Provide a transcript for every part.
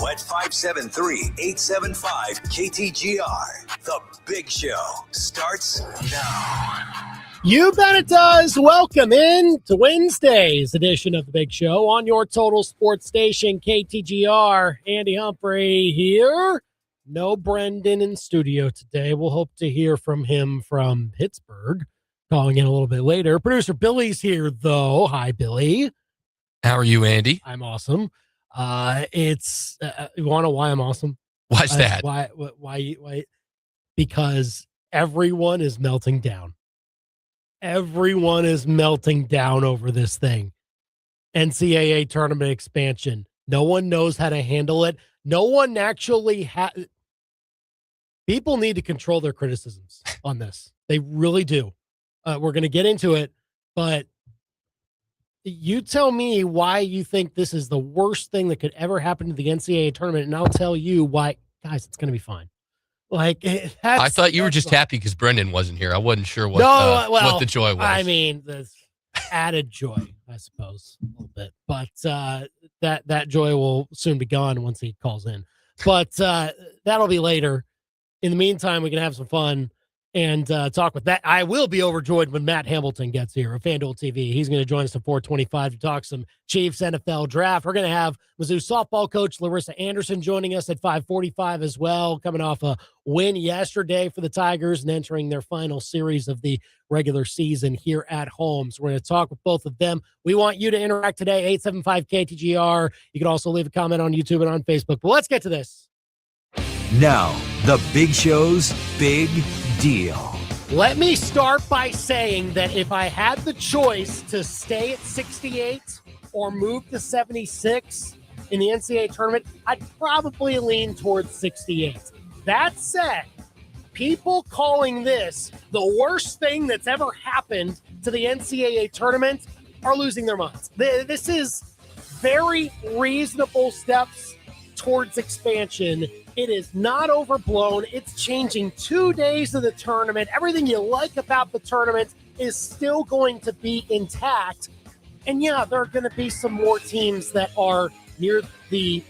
at 573-875-KTGR. The Big Show starts now. You bet it does. Welcome in to Wednesday's edition of The Big Show on your total sports station, KTGR. Andy Humphrey here. No Brendan in studio today. We'll hope to hear from him from Pittsburgh, calling in a little bit later. Producer Billy's here, though. Hi, Billy. How are you, Andy? I'm awesome. You want to know why I'm awesome? Why's that? Why? Because everyone is melting down. Everyone is melting down over this thing. NCAA tournament expansion. No one knows how to handle it. No one actually people need to control their criticisms on this. They really do. We're going to get into it, but you tell me why you think this is the worst thing that could ever happen to the NCAA tournament, and I'll tell you why. Guys, it's going to be fine. Like, I thought you were just happy because Brendan wasn't here. I wasn't sure what the joy was. I mean, the added joy, I suppose, a little bit. But that joy will soon be gone once he calls in. But that'll be later. In the meantime, we can have some fun and talk with that. I will be overjoyed when Matt Hamilton gets here of FanDuel TV. He's going to join us at 4:25 to talk some Chiefs NFL draft. We're going to have Mizzou softball coach Larissa Anderson joining us at 5:45 as well, coming off a win yesterday for the Tigers and entering their final series of the regular season here at home. So we're going to talk with both of them. We want you to interact today, 875-KTGR. You can also leave a comment on YouTube and on Facebook. But let's get to this. Now, the Big Show's Big Deal. Let me start by saying that if I had the choice to stay at 68 or move to 76 in the NCAA tournament, I'd probably lean towards 68. That said, people calling this the worst thing that's ever happened to the NCAA tournament are losing their minds. This is very reasonable steps towards expansion. It is not overblown. It's changing 2 days of the tournament. Everything you like about the tournament is still going to be intact. And yeah, there are going to be some more teams that are near the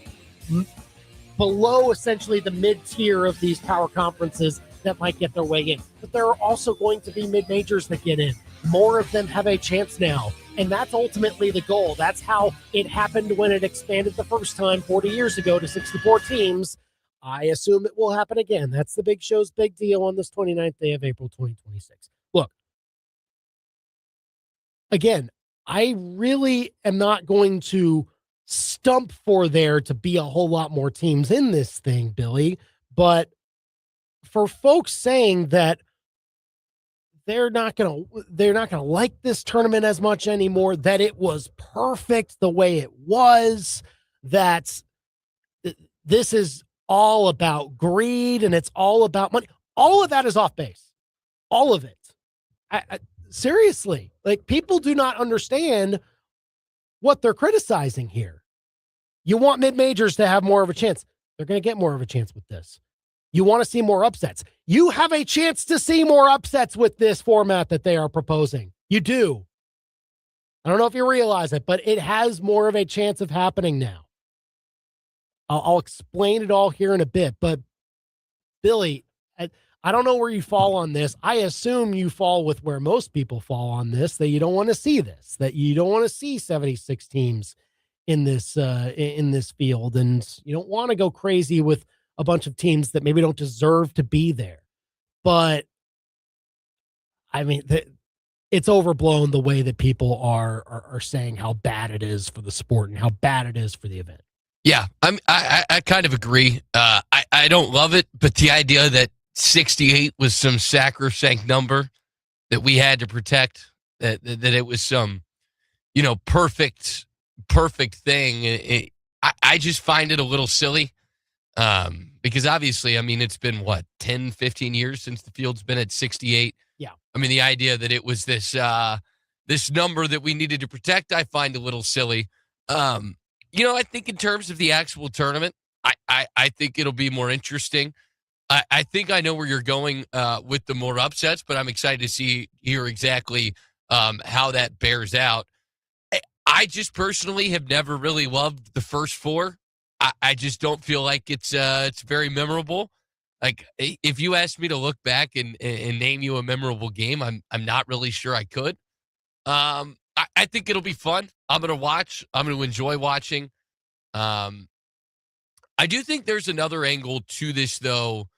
below essentially the mid-tier of these power conferences that might get their way in. But there are also going to be mid-majors that get in. More of them have a chance now. And that's ultimately the goal. That's how it happened when it expanded the first time 40 years ago to 64 teams. I assume it will happen again. That's the Big Show's big deal on this 29th day of April 2026. Look, again, I really am not going to stump for there to be a whole lot more teams in this thing, Billy. But for folks saying that they're not gonna like this tournament as much anymore, that it was perfect the way it was, that this is all about greed and it's all about money. All of that is off base. All of it. Seriously, like, people do not understand what they're criticizing here. You want mid-majors to have more of a chance. They're going to get more of a chance with this. You want to see more upsets. You have a chance to see more upsets with this format that they are proposing. You do. I don't know if you realize it, but it has more of a chance of happening now. I'll explain it all here in a bit, but Billy, I don't know where you fall on this. I assume you fall with where most people fall on this, that you don't want to see this, that you don't want to see 76 teams in this field, and you don't want to go crazy with a bunch of teams that maybe don't deserve to be there. But I mean, it's overblown the way that people are saying how bad it is for the sport and how bad it is for the event. Yeah, I kind of agree. I don't love it, but the idea that 68 was some sacrosanct number that we had to protect, that it was some, perfect thing. I just find it a little silly. Because obviously, I mean, it's been 10, 15 years since the field's been at 68. Yeah. I mean, the idea that it was this number that we needed to protect, I find a little silly. I think in terms of the actual tournament, I think it'll be more interesting. I think I know where you're going with the more upsets, but I'm excited to hear exactly how that bears out. I just personally have never really loved the first four. I just don't feel like it's very memorable. Like if you asked me to look back and name you a memorable game, I'm not really sure I could. I think it'll be fun. I'm gonna watch. I'm gonna enjoy watching. Um, I do think there's another angle to this though,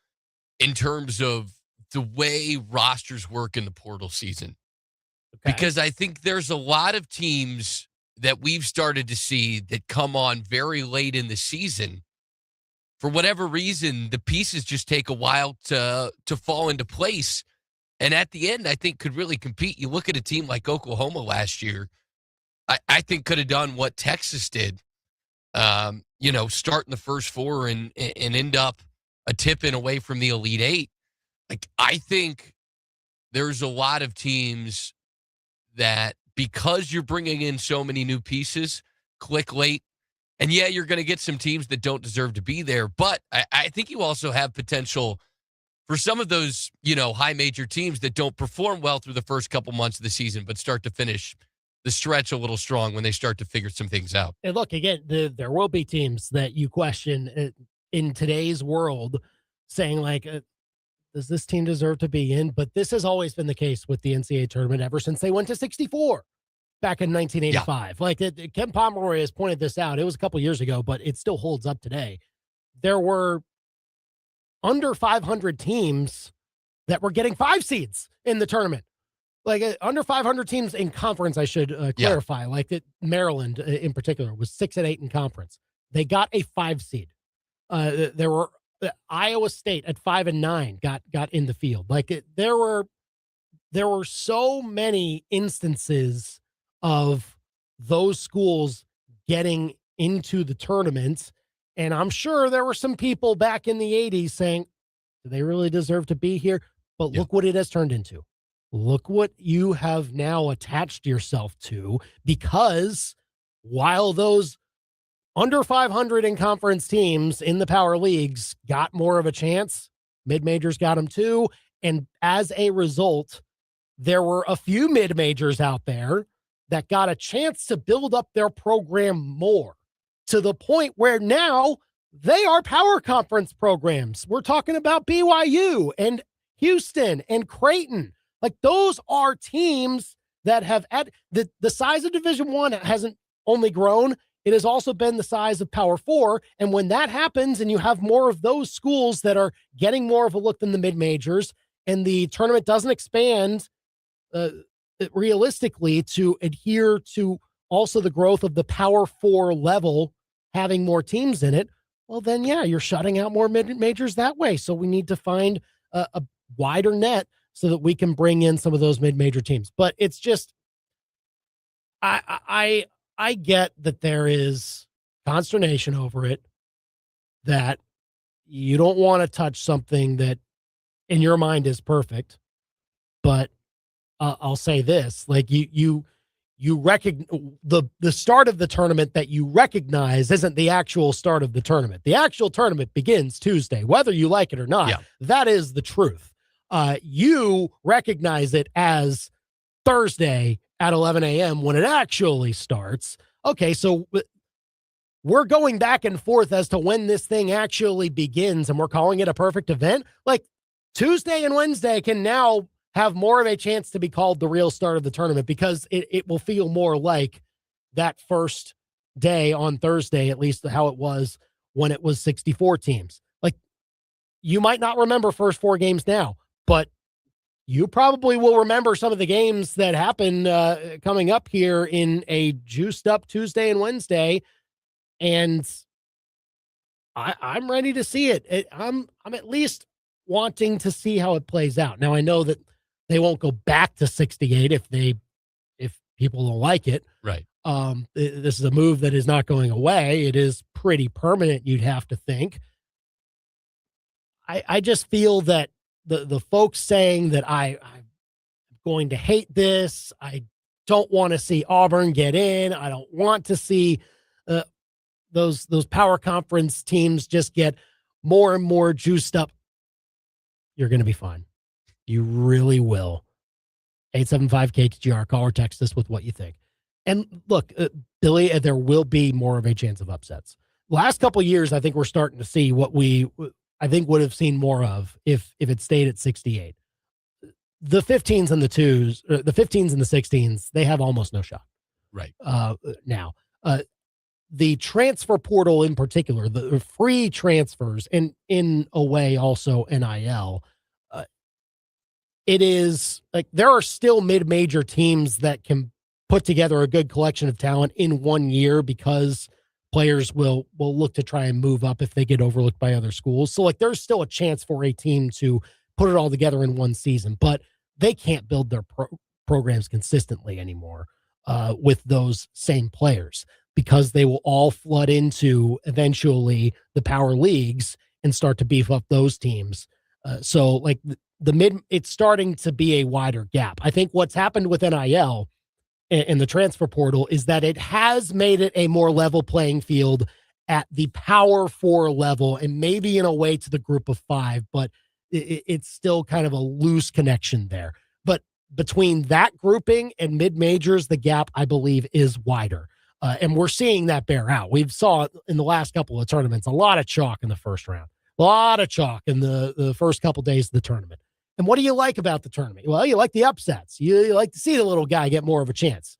in terms of the way rosters work in the portal season, Okay. because I think there's a lot of teams that we've started to see that come on very late in the season. For whatever reason, the pieces just take a while to fall into place. And at the end, I think could really compete. You look at a team like Oklahoma last year, I think could have done what Texas did. Start in the first four and end up a tip in away from the Elite Eight. Like, I think there's a lot of teams that, because you're bringing in so many new pieces, click late. And yeah, you're going to get some teams that don't deserve to be there. But I think you also have potential for some of those, high major teams that don't perform well through the first couple months of the season, but start to finish the stretch a little strong when they start to figure some things out. And look, again, there will be teams that you question in today's world saying, like, does this team deserve to be in? But this has always been the case with the NCAA tournament ever since they went to 64 back in 1985. Yeah. Like, Ken Pomeroy has pointed this out. It was a couple years ago, but it still holds up today. There were under 500 teams that were getting 5 seeds in the tournament. Like, under 500 teams in conference, I should clarify. Yeah. Like, Maryland in particular was 6 and 8 in conference. They got a 5 seed. There were Iowa State at 5 and 9 got in the field. Like, there were so many instances of those schools getting into the tournament. And I'm sure there were some people back in the 80s saying, do they really deserve to be here? But look what it has turned into. Look what you have now attached yourself to, because while those under 500 in conference teams in the power leagues got more of a chance, mid-majors got them too. And as a result, there were a few mid-majors out there that got a chance to build up their program more, to the point where now they are power conference programs. We're talking about BYU and Houston and Creighton. Like, those are teams that have the size of Division I hasn't only grown, it has also been the size of Power 4. And when that happens and you have more of those schools that are getting more of a look than the mid-majors, and the tournament doesn't expand realistically to adhere to also the growth of the Power 4 level having more teams in it, well, then, yeah, you're shutting out more mid-majors that way. So we need to find a wider net so that we can bring in some of those mid-major teams. But it's just, I get that there is consternation over it, that you don't want to touch something that in your mind is perfect. But I'll say this, like, you recognize the start of the tournament that you recognize isn't the actual start of the tournament. The actual tournament begins Tuesday, whether you like it or not. Yeah. That is the truth. You recognize it as Thursday at 11 a.m. when it actually starts. Okay, so we're going back and forth as to when this thing actually begins, and we're calling it a perfect event. Like, Tuesday and Wednesday can now have more of a chance to be called the real start of the tournament, because it will feel more like that first day on Thursday, at least how it was when it was 64 teams. Like, you might not remember first 4 games now, but you probably will remember some of the games that happen coming up here in a juiced up Tuesday and Wednesday. And I'm ready to see it. I'm at least wanting to see how it plays out. Now, I know that they won't go back to 68 if people don't like it. Right. This is a move that is not going away. It is pretty permanent, you'd have to think. I just feel that the folks saying that I'm going to hate this, I don't want to see Auburn get in, I don't want to see those power conference teams just get more and more juiced up. You're going to be fine. You really will. 875-KTGR. Call or text us with what you think. And look, Billy, there will be more of a chance of upsets. last couple of years, I think we're starting to see what I think would have seen more of if it stayed at 68. The 15s and the 15s and the 16s, they have almost no shot. Right. Now. The transfer portal in particular, the free transfers, and in a way also NIL, it is like there are still mid-major teams that can put together a good collection of talent in 1 year because players will look to try and move up if they get overlooked by other schools. So like there's still a chance for a team to put it all together in one season, but they can't build their programs consistently anymore with those same players, because they will all flood into eventually the power leagues and start to beef up those teams. So like it's starting to be a wider gap. I think what's happened with NIL and the transfer portal is that it has made it a more level playing field at the power 4 level and maybe in a way to the group of 5, but it's still kind of a loose connection there. But between that grouping and mid majors, the gap, I believe, is wider. And we're seeing that bear out. We've saw in the last couple of tournaments, a lot of chalk in the first round, a lot of chalk in the first couple days of the tournament. And what do you like about the tournament? Well, you like the upsets. You like to see the little guy get more of a chance.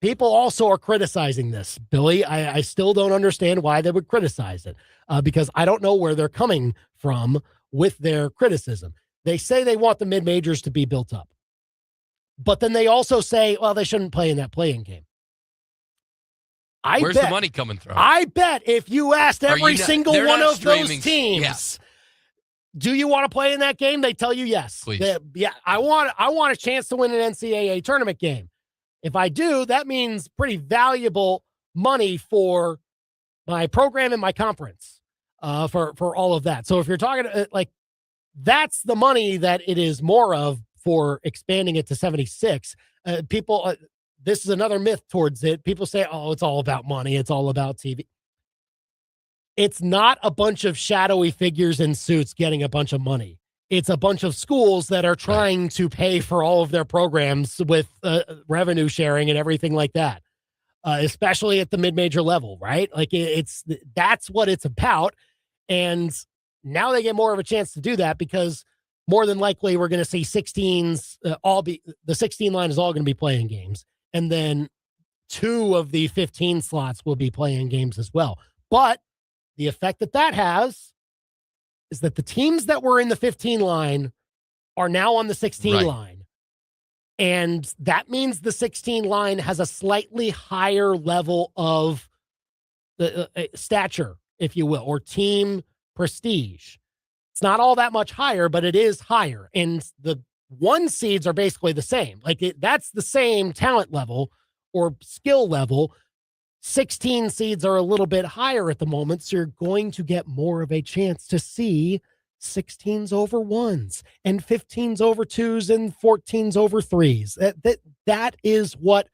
People also are criticizing this, Billy. I still don't understand why they would criticize it because I don't know where they're coming from with their criticism. They say they want the mid-majors to be built up. But then they also say, well, they shouldn't play in that play-in game. Where's the money coming from? I bet if you asked every single one of those teams, do you want to play in that game? They tell you yes. Please. I want a chance to win an NCAA tournament game. If I do, that means pretty valuable money for my program and my conference for all of that. So if you're talking like that's the money that it is more of for expanding it to 76. People, this is another myth towards it. People say, oh, it's all about money. It's all about TV. It's not a bunch of shadowy figures in suits getting a bunch of money. It's a bunch of schools that are trying to pay for all of their programs with revenue sharing and everything like that, especially at the mid-major level, right? Like that's what it's about. And now they get more of a chance to do that because more than likely we're going to see 16s the 16 line is all going to be playing games. And then 2 of the 15 slots will be playing games as well. But the effect that has is that the teams that were in the 15 line are now on the 16 line. And that means the 16 line has a slightly higher level of stature, if you will, or team prestige. It's not all that much higher, but it is higher. And the 1 seeds are basically the same. Like that's the same talent level or skill level. 16 seeds are a little bit higher at the moment. So you're going to get more of a chance to see 16s over 1s and 15s over 2s and 14s over 3s. That is what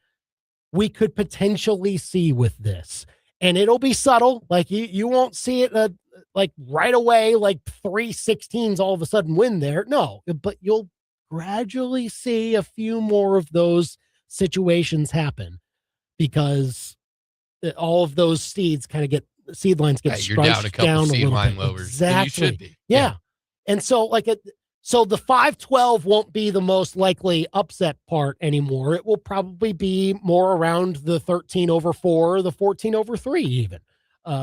we could potentially see with this. And it'll be subtle. Like you won't see it like right away, like 3 16s all of a sudden win there. No, but you'll gradually see a few more of those situations happen because all of those seed lines get stretched down a little bit. Lowers exactly. You should be. Yeah. And so so the 5-12 won't be the most likely upset part anymore. It will probably be more around the 13 over 4, the 14 over 3 even,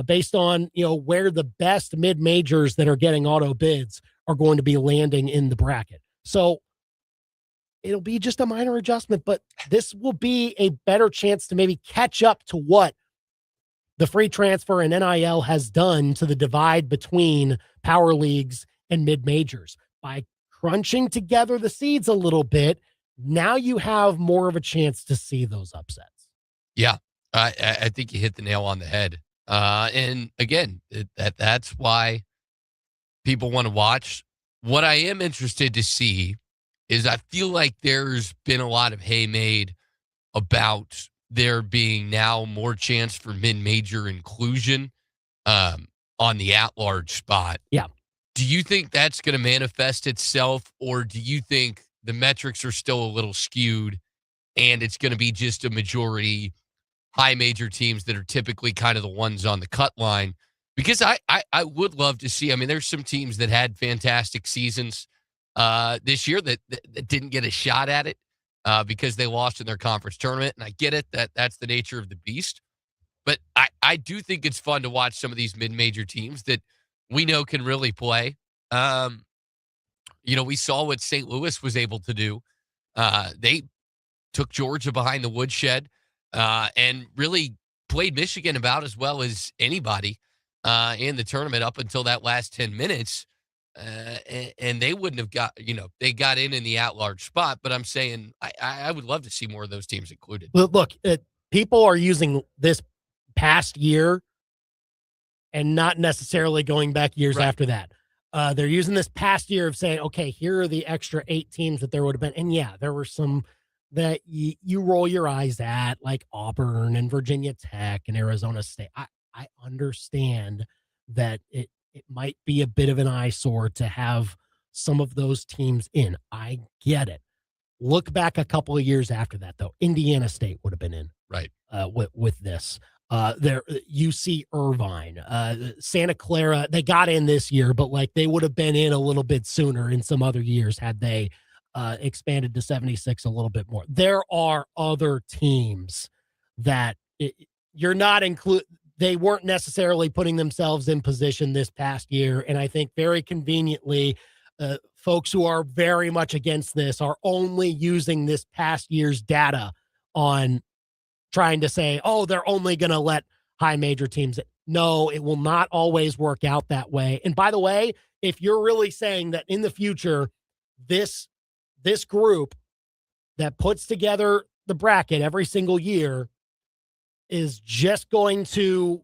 based on, where the best mid-majors that are getting auto bids are going to be landing in the bracket. So it'll be just a minor adjustment, but this will be a better chance to maybe catch up to what the free transfer and NIL has done to the divide between power leagues and mid-majors. By crunching together the seeds a little bit, now you have more of a chance to see those upsets. Yeah, I think you hit the nail on the head. And again, that's why people want to watch. What I am interested to see is I feel like there's been a lot of hay made about there being now more chance for mid-major inclusion on the at-large spot. Yeah. Do you think that's going to manifest itself, or do you think the metrics are still a little skewed and it's going to be just a majority high major teams that are typically kind of the ones on the cut line. Because I would love to see, I mean, there's some teams that had fantastic seasons this year that didn't get a shot at it because they lost in their conference tournament. And I get it, that's the nature of the beast. But I do think it's fun to watch some of these mid-major teams that we know can really play. We saw what St. Louis was able to do. They took Georgia behind the woodshed and really played Michigan about as well as anybody in the tournament up until that last 10 minutes. And they wouldn't have got, they got in the at-large spot. But I'm saying I would love to see more of those teams included. Look, people are using this past year and not necessarily going back years after that. They're using this past year of saying, okay, here are the extra 8 teams that there would have been. And yeah, there were some that you roll your eyes at, like Auburn and Virginia Tech and Arizona State. I understand that it might be a bit of an eyesore to have some of those teams in. I get it. Look back a couple of years after that, though. Indiana State would have been in with this. There, UC Irvine, Santa Clara, they got in this year, but like they would have been in a little bit sooner in some other years had they expanded to 76 a little bit more. There are other teams that you're not they weren't necessarily putting themselves in position this past year. And I think very conveniently, folks who are very much against this are only using this past year's data on trying to say, oh, they're only going to let high major teams. No, it will not always work out that way. And by the way, if you're really saying that in the future, this group that puts together the bracket every single year is just going to,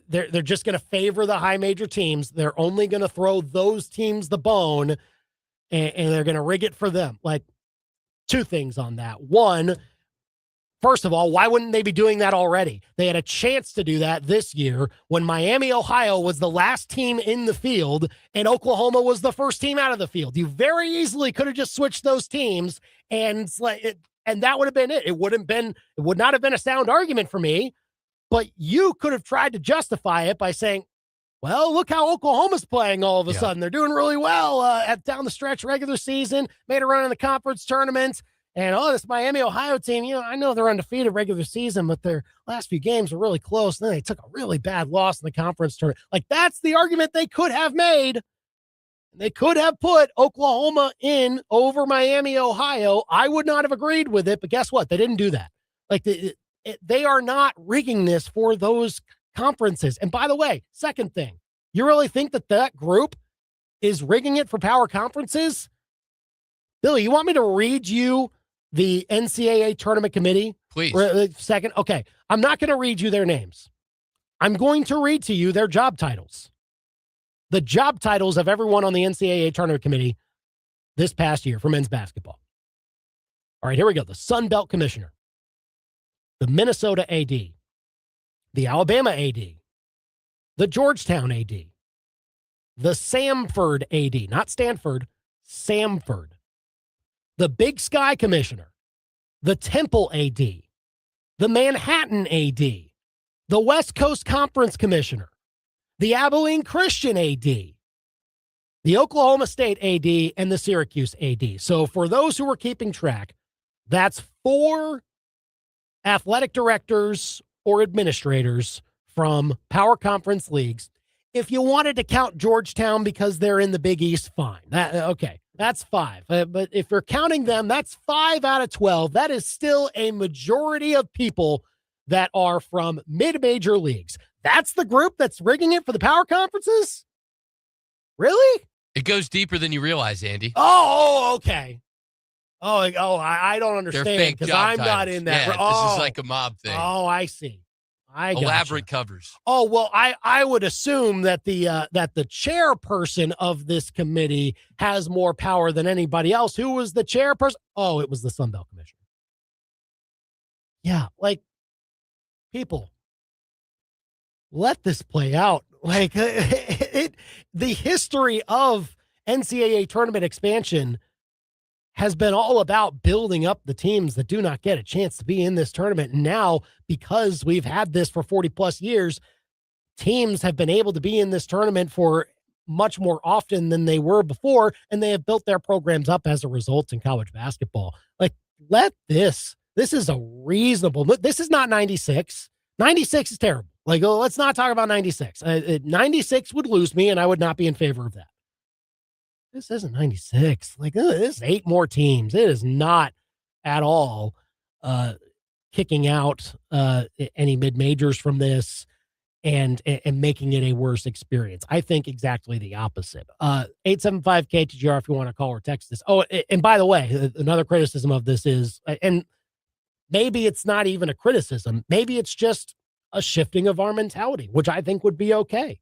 they're just going to favor the high major teams. They're only going to throw those teams the bone and they're going to rig it for them. Like, 2 things on that. One, first of all, why wouldn't they be doing that already? They had a chance to do that this year when Miami, Ohio was the last team in the field and Oklahoma was the first team out of the field. You very easily could have just switched those teams and that would have been it. It would not have been a sound argument for me, but you could have tried to justify it by saying, well, look how Oklahoma's playing all of a sudden. They're doing really well at down the stretch regular season, made a run in the conference tournament. And, this Miami, Ohio team, I know they're undefeated regular season, but their last few games were really close. And then they took a really bad loss in the conference tournament. Like, that's the argument they could have made. They could have put Oklahoma in over Miami, Ohio. I would not have agreed with it, but guess what? They didn't do that. Like, they are not rigging this for those conferences. And by the way, second thing, you really think that group is rigging it for power conferences? Billy, you want me to read you the NCAA tournament committee? Please. Second. Okay. I'm not going to read you their names. I'm going to read to you their job titles. The job titles of everyone on the NCAA tournament committee this past year for men's basketball. All right, here we go. The Sun Belt Commissioner, the Minnesota AD, the Alabama AD, the Georgetown AD, the Samford AD, not Stanford, Samford, the Big Sky Commissioner, the Temple AD, the Manhattan AD, the West Coast Conference Commissioner, the Abilene Christian AD, the Oklahoma State AD, and the Syracuse AD. So for those who are keeping track, that's 4 athletic directors or administrators from power conference leagues. If you wanted to count Georgetown because they're in the Big East, fine. Okay, that's 5. But if you're counting them, that's 5 out of 12. That is still a majority of people that are from mid-major leagues. That's the group that's rigging it for the power conferences? Really? It goes deeper than you realize, Andy. Oh, okay. I don't understand because I'm titles. Not in that. Yeah, this is like a mob thing. Oh, I see. Elaborate covers. Oh, well, I would assume that the chairperson of this committee has more power than anybody else. Who was the chairperson? Oh, it was the Sun Belt Commissioner. Yeah, like, people, let this play out. Like, the history of NCAA tournament expansion has been all about building up the teams that do not get a chance to be in this tournament. And now, because we've had this for 40 plus years, teams have been able to be in this tournament for much more often than they were before, and they have built their programs up as a result in college basketball. Like, this is a reasonable, this is not 96. 96 is terrible. Like, let's not talk about 96. 96 would lose me, and I would not be in favor of that. This isn't 96. Like, this is 8 more teams. It is not at all kicking out any mid-majors from this and making it a worse experience. I think exactly the opposite. 875-KTGR if you want to call or text this. Oh, and by the way, another criticism of this is, and maybe it's not even a criticism, maybe it's just a shifting of our mentality, which I think would be okay.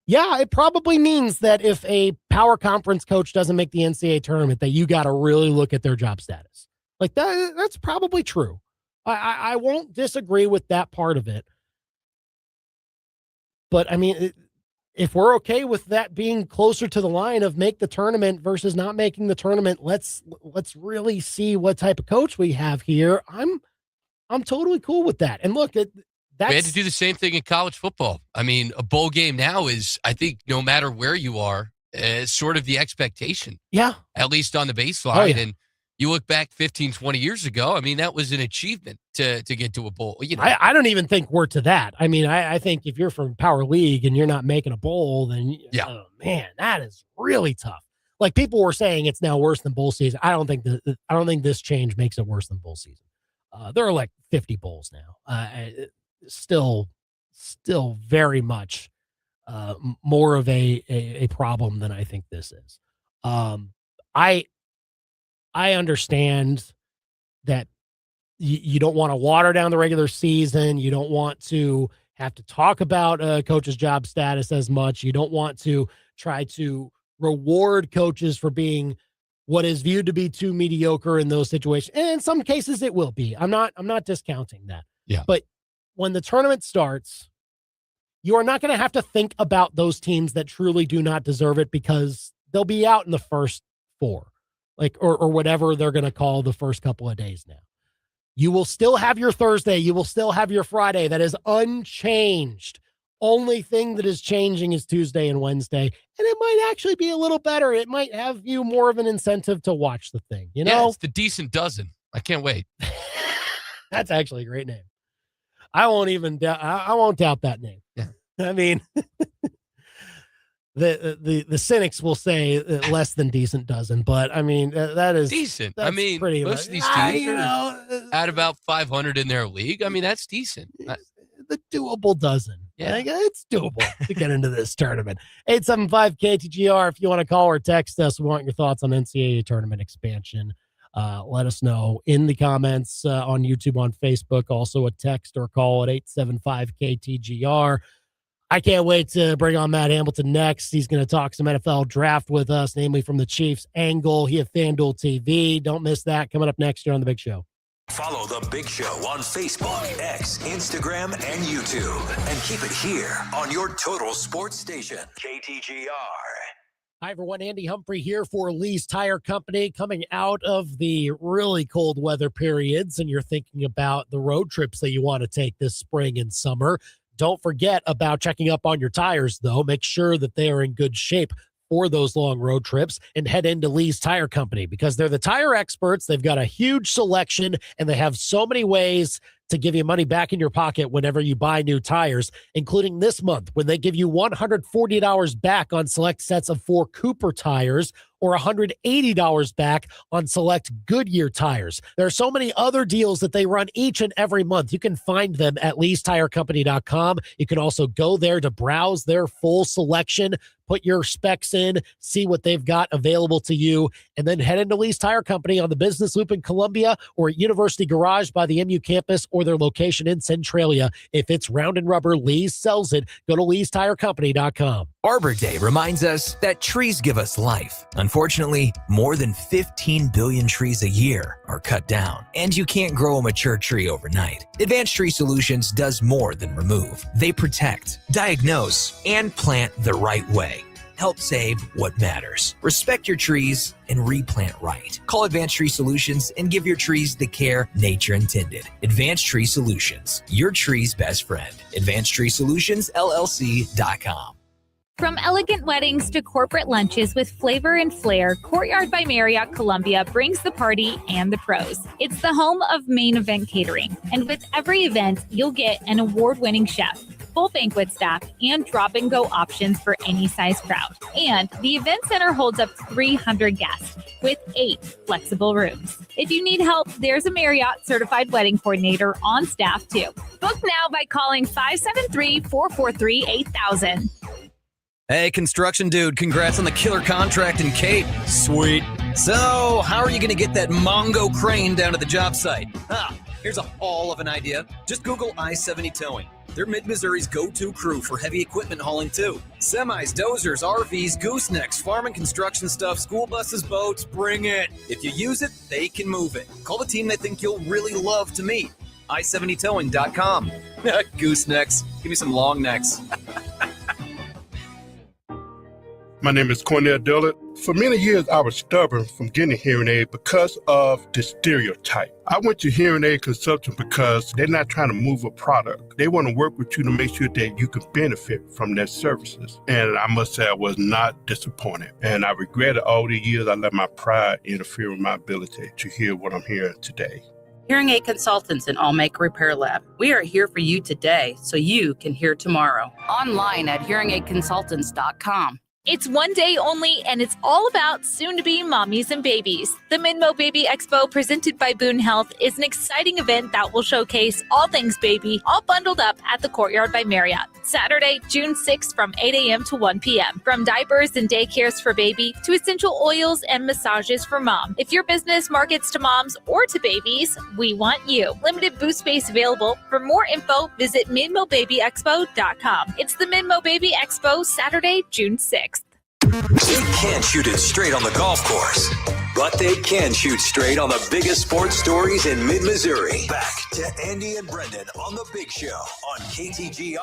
Yeah, it probably means that if a power conference coach doesn't make the NCAA tournament, that you got to really look at their job status. Like, that's probably true. I won't disagree with that part of it. But I mean, if we're okay with that being closer to the line of make the tournament versus not making the tournament, let's really see what type of coach we have here. I'm totally cool with that. And look, we had to do the same thing in college football. I mean, a bowl game now is, I think, no matter where you are, sort of the expectation. Yeah. At least on the baseline. Oh, yeah. And you look back 15, 20 years ago, I mean, that was an achievement to get to a bowl. You know, I don't even think we're to that. I mean, I think if you're from Power League and you're not making a bowl, then, oh, man, that is really tough. Like, people were saying it's now worse than bowl season. I don't think this change makes it worse than bowl season. There are like 50 bowls now. Still very much more of a problem than I think this is. I understand that you don't want to water down the regular season. You don't want to have to talk about a coach's job status as much. You don't want to try to reward coaches for being what is viewed to be too mediocre in those situations. And in some cases it will be. I'm not discounting that. Yeah. But when the tournament starts, you are not going to have to think about those teams that truly do not deserve it because they'll be out in the first 4, like, or whatever they're going to call the first couple of days now. You will still have your Thursday. You will still have your Friday. That is unchanged. Only thing that is changing is Tuesday and Wednesday. And it might actually be a little better. It might have you more of an incentive to watch the thing. You know, yeah, it's the decent dozen. I can't wait. That's actually a great name. I won't doubt that name. Yeah. I mean, the cynics will say less than decent dozen, but I mean, that is decent. I mean, pretty most of these teams at about 500 in their league. I mean, that's decent. The doable dozen. Yeah. Like, it's doable to get into this tournament. 875-KTGR if you want to call or text us. We want your thoughts on NCAA tournament expansion. Let us know in the comments on YouTube, on Facebook, also a text or call at 875-KTGR. I can't wait to bring on Matt Hamilton next. He's going to talk some NFL draft with us, namely from the Chiefs angle. He has FanDuel TV. Don't miss that. Coming up next year on The Big Show. Follow The Big Show on Facebook, X, Instagram, and YouTube. And keep it here on your total sports station, KTGR. Hi, everyone. Andy Humphrey here for Lee's Tire Company, coming out of the really cold weather periods, and you're thinking about the road trips that you want to take this spring and summer. Don't forget about checking up on your tires, though. Make sure that they are in good shape for those long road trips and head into Lee's Tire Company because they're the tire experts. They've got a huge selection, and they have so many ways to give you money back in your pocket whenever you buy new tires, including this month when they give you $140 back on select sets of 4 Cooper tires or $180 back on select Goodyear tires. There are so many other deals that they run each and every month. You can find them at leestirecompany.com. You can also go there to browse their full selection, put your specs in, see what they've got available to you, and then head into Lee's Tire Company on the Business Loop in Columbia or at University Garage by the MU campus or their location in Centralia. If it's round and rubber, Lee's sells it. Go to leestirecompany.com. Arbor Day reminds us that trees give us life. Unfortunately, more than 15 billion trees a year are cut down, and you can't grow a mature tree overnight. Advanced Tree Solutions does more than remove. They protect, diagnose, and plant the right way. Help save what matters. Respect your trees and replant right. Call Advanced Tree Solutions and give your trees the care nature intended. Advanced Tree Solutions, your tree's best friend. AdvancedTreeSolutionsLLC.com. From elegant weddings to corporate lunches with flavor and flair, Courtyard by Marriott Columbia brings the party and the pros. It's the home of Main Event Catering, and with every event, you'll get an award-winning chef, full banquet staff, and drop-and-go options for any size crowd. And the event center holds up 300 guests with 8 flexible rooms. If you need help, there's a Marriott certified wedding coordinator on staff too. Book now by calling 573-443-8000. Hey, construction dude, congrats on the killer contract in Cape. Sweet. So, how are you going to get that Mongo crane down to the job site? Here's a haul of an idea. Just Google I-70 Towing. They're Mid-Missouri's go-to crew for heavy equipment hauling, too. Semis, dozers, RVs, goosenecks, farm and construction stuff, school buses, boats, bring it. If you use it, they can move it. Call the team they think you'll really love to meet. I70towing.com. Goosenecks. Give me some long necks. My name is Cornell Dillard. For many years, I was stubborn from getting a hearing aid because of the stereotype. I went to hearing aid consultant because they're not trying to move a product. They want to work with you to make sure that you can benefit from their services. And I must say I was not disappointed. And I regretted all the years I let my pride interfere with my ability to hear what I'm hearing today. Hearing Aid Consultants in Allmaker Repair Lab. We are here for you today so you can hear tomorrow. Online at hearingaidconsultants.com. It's one day only, and it's all about soon-to-be mommies and babies. The Minmo Baby Expo, presented by Boone Health, is an exciting event that will showcase all things baby, all bundled up at the Courtyard by Marriott. Saturday, June 6th from 8 a.m. to 1 p.m. From diapers and daycares for baby to essential oils and massages for mom. If your business markets to moms or to babies, we want you. Limited booth space available. For more info, visit MinmoBabyExpo.com. It's the Minmo Baby Expo, Saturday, June 6th. They can't shoot it straight on the golf course, but they can shoot straight on the biggest sports stories in mid-Missouri. Back to Andy and Brendan on The Big Show on KTGR.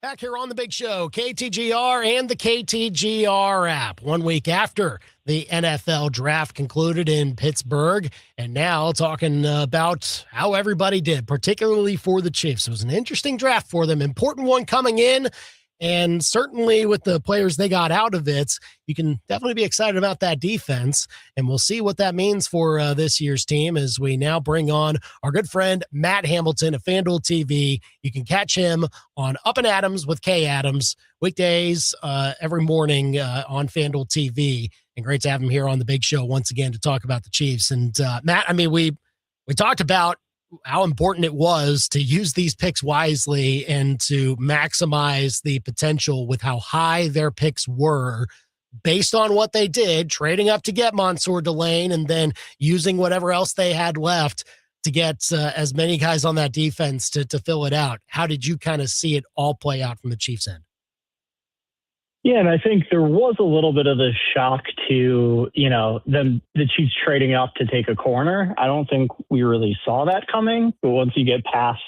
Back here on The Big Show, KTGR and the KTGR app. 1 week after the NFL draft concluded in Pittsburgh, and now talking about how everybody did, particularly for the Chiefs. It was an interesting draft for them, important one coming in, and certainly with the players they got out of it, you can definitely be excited about that defense, and we'll see what that means for this year's team as we now bring on our good friend Matt Hamilton of FanDuel TV. You can catch him on Up and Adams with Kay Adams, weekdays every morning on FanDuel TV, and great to have him here on The Big Show once again to talk about the Chiefs. And Matt, I mean, we talked about how important it was to use these picks wisely and to maximize the potential with how high their picks were based on what they did, trading up to get Mansour Delane and then using whatever else they had left to get as many guys on that defense to fill it out. How did you kind of see it all play out from the Chiefs' end? Yeah, and I think there was a little bit of a shock to, the Chiefs trading up to take a corner. I don't think we really saw that coming. But once you get past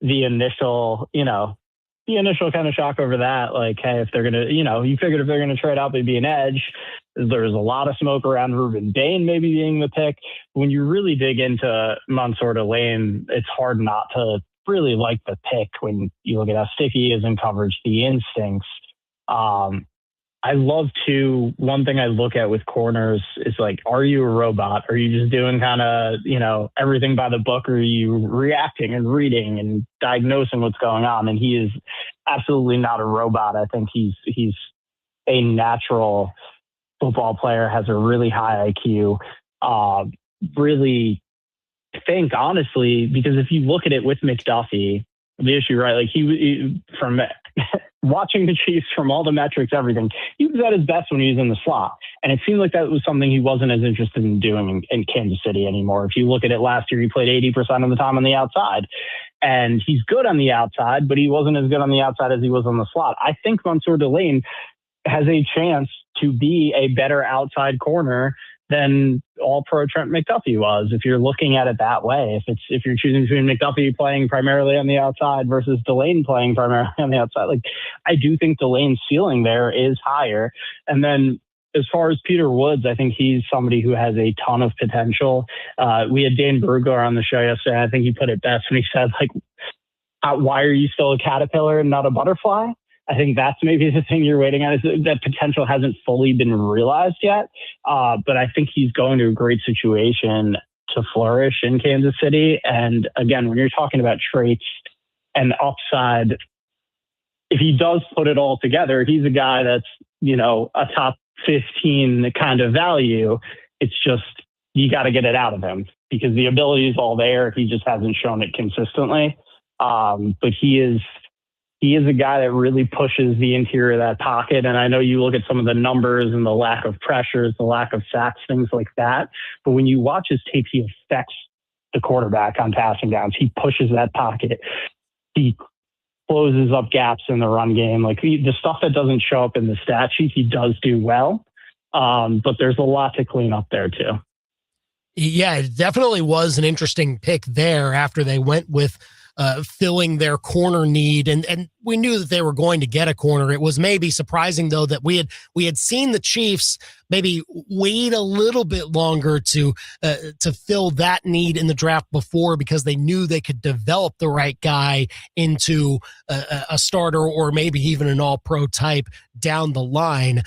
the initial kind of shock over that, like, hey, if they're going to, you figured if they're going to trade up, it'd be an edge. There's a lot of smoke around Ruben Dane maybe being the pick. When you really dig into Mansour Delane, it's hard not to really like the pick when you look at how sticky he is in coverage, the instincts. I love one thing I look at with corners is like, are you a robot? Are you just doing kind of, everything by the book? Or are you reacting and reading and diagnosing what's going on? And he is absolutely not a robot. I think he's a natural football player, has a really high IQ. Really think honestly, because if you look at it with McDuffie, the issue, right? Like he from watching the Chiefs from all the metrics, everything, he was at his best when he was in the slot. And it seemed like that was something he wasn't as interested in doing in Kansas City anymore. If you look at it last year, he played 80% of the time on the outside. And he's good on the outside, but he wasn't as good on the outside as he was on the slot. I think Mansour Delane has a chance to be a better outside corner than All-Pro Trent McDuffie was. If you're looking at it that way, if you're choosing between McDuffie playing primarily on the outside versus Delane playing primarily on the outside, like I do think Delane's ceiling there is higher. And then as far as Peter Woods, I think he's somebody who has a ton of potential. We had Dane Brugler on the show yesterday. I think he put it best when he said, like, why are you still a caterpillar and not a butterfly? I think that's maybe the thing you're waiting on, is that potential hasn't fully been realized yet. But I think he's going to a great situation to flourish in Kansas City. And again, when you're talking about traits and upside, if he does put it all together, he's a guy that's, a top 15 kind of value. It's just, you got to get it out of him because the ability is all there. He just hasn't shown it consistently. But he is a guy that really pushes the interior of that pocket. And I know you look at some of the numbers and the lack of pressures, the lack of sacks, things like that. But when you watch his tape, he affects the quarterback on passing downs. He pushes that pocket. He closes up gaps in the run game. Like the stuff that doesn't show up in the stat sheet, he does do well. But there's a lot to clean up there too. Yeah, it definitely was an interesting pick there after they went with filling their corner need. And we knew that they were going to get a corner. It was maybe surprising, though, that we had seen the Chiefs maybe wait a little bit longer to fill that need in the draft before, because they knew they could develop the right guy into a starter or maybe even an all-pro type down the line.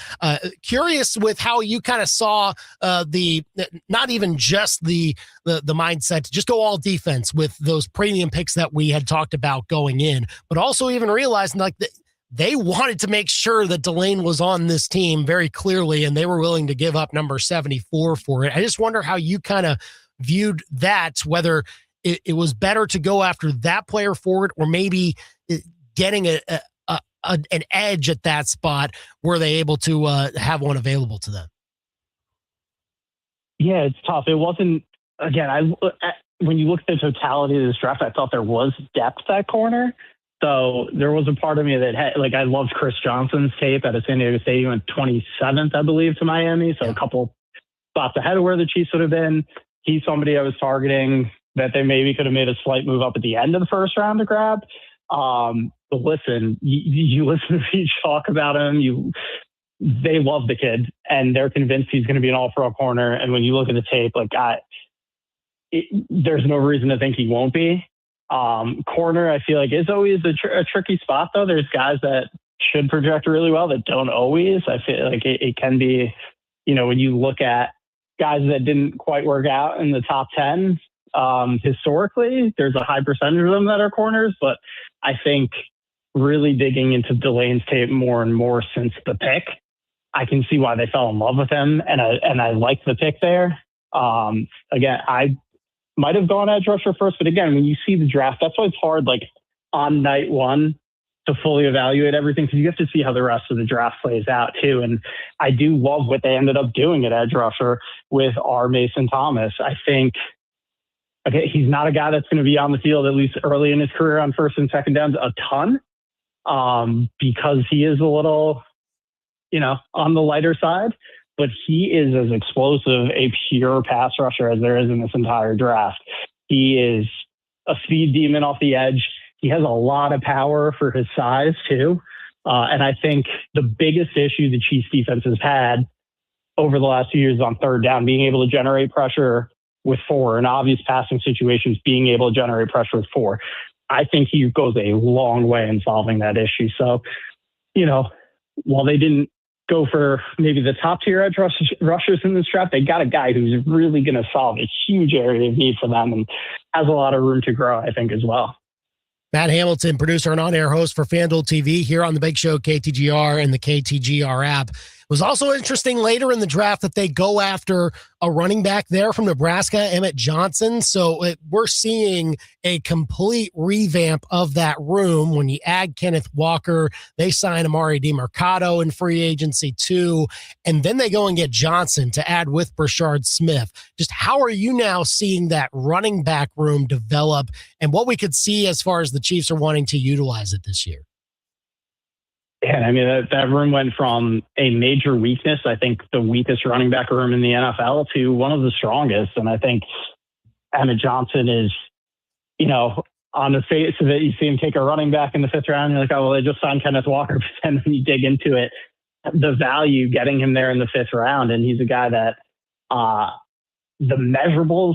Curious with how you kind of saw not even just the mindset to just go all defense with those premium picks that we had talked about going in, but also even realizing like they wanted to make sure that Delane was on this team very clearly, and they were willing to give up number 74 for it. I just wonder how you kind of viewed that, whether it was better to go after that player forward or maybe getting an edge at that spot. Were they able to have one available to them? Yeah, it's tough. It wasn't, again, when you look at the totality of this draft, I thought there was depth at corner. So there was a part of me that had, like, I loved Chris Johnson's tape out of San Diego State. He went 27th, I believe, to Miami. So a couple spots ahead of where the Chiefs would have been. He's somebody I was targeting that they maybe could have made a slight move up at the end of the first round to grab. But listen, you listen to Pete talk about him. They love the kid, and they're convinced he's going to be an all-pro corner. And when you look at the tape, like there's no reason to think he won't be. Corner, I feel like, is always a tricky spot, though. There's guys that should project really well that don't always. I feel like it can be, when you look at guys that didn't quite work out in the top 10, historically, there's a high percentage of them that are corners. But I think really digging into Delane's tape more and more since the pick, I can see why they fell in love with him. And I like the pick there. Again, I might have gone edge rusher first, but again, when you see the draft, that's why it's hard, like on night one, to fully evaluate everything, because you have to see how the rest of the draft plays out too. And I do love what they ended up doing at edge rusher with our Mason Thomas. I think, okay, he's not a guy that's going to be on the field, at least early in his career, on first and second downs a ton, because he is a little, on the lighter side. But he is as explosive a pure pass rusher as there is in this entire draft. He is a speed demon off the edge. He has a lot of power for his size too. And I think the biggest issue the Chiefs defense has had over the last few years is on third down, being able to generate pressure with four, in obvious passing situations, being able to generate pressure with four. I think he goes a long way in solving that issue. So, while they didn't go for maybe the top tier edge rushers in this draft, they got a guy who's really going to solve a huge area of need for them and has a lot of room to grow, I think, as well. Matt Hamilton, producer and on-air host for FanDuel TV here on the Big Show, KTGR, and the KTGR app. It was also interesting later in the draft that they go after a running back there from Nebraska, Emmett Johnson. So we're seeing a complete revamp of that room. When you add Kenneth Walker, they sign Amari DiMercato in free agency too. And then they go and get Johnson to add with Brashard Smith. Just how are you now seeing that running back room develop and what we could see as far as the Chiefs are wanting to utilize it this year? And I mean, that room went from a major weakness, I think the weakest running back room in the NFL, to one of the strongest. And I think Emmett Johnson is, on the face of it, you see him take a running back in the fifth round. You're like, oh, well, they just signed Kenneth Walker. But then when you dig into it, the value getting him there in the fifth round, and he's a guy that the measurables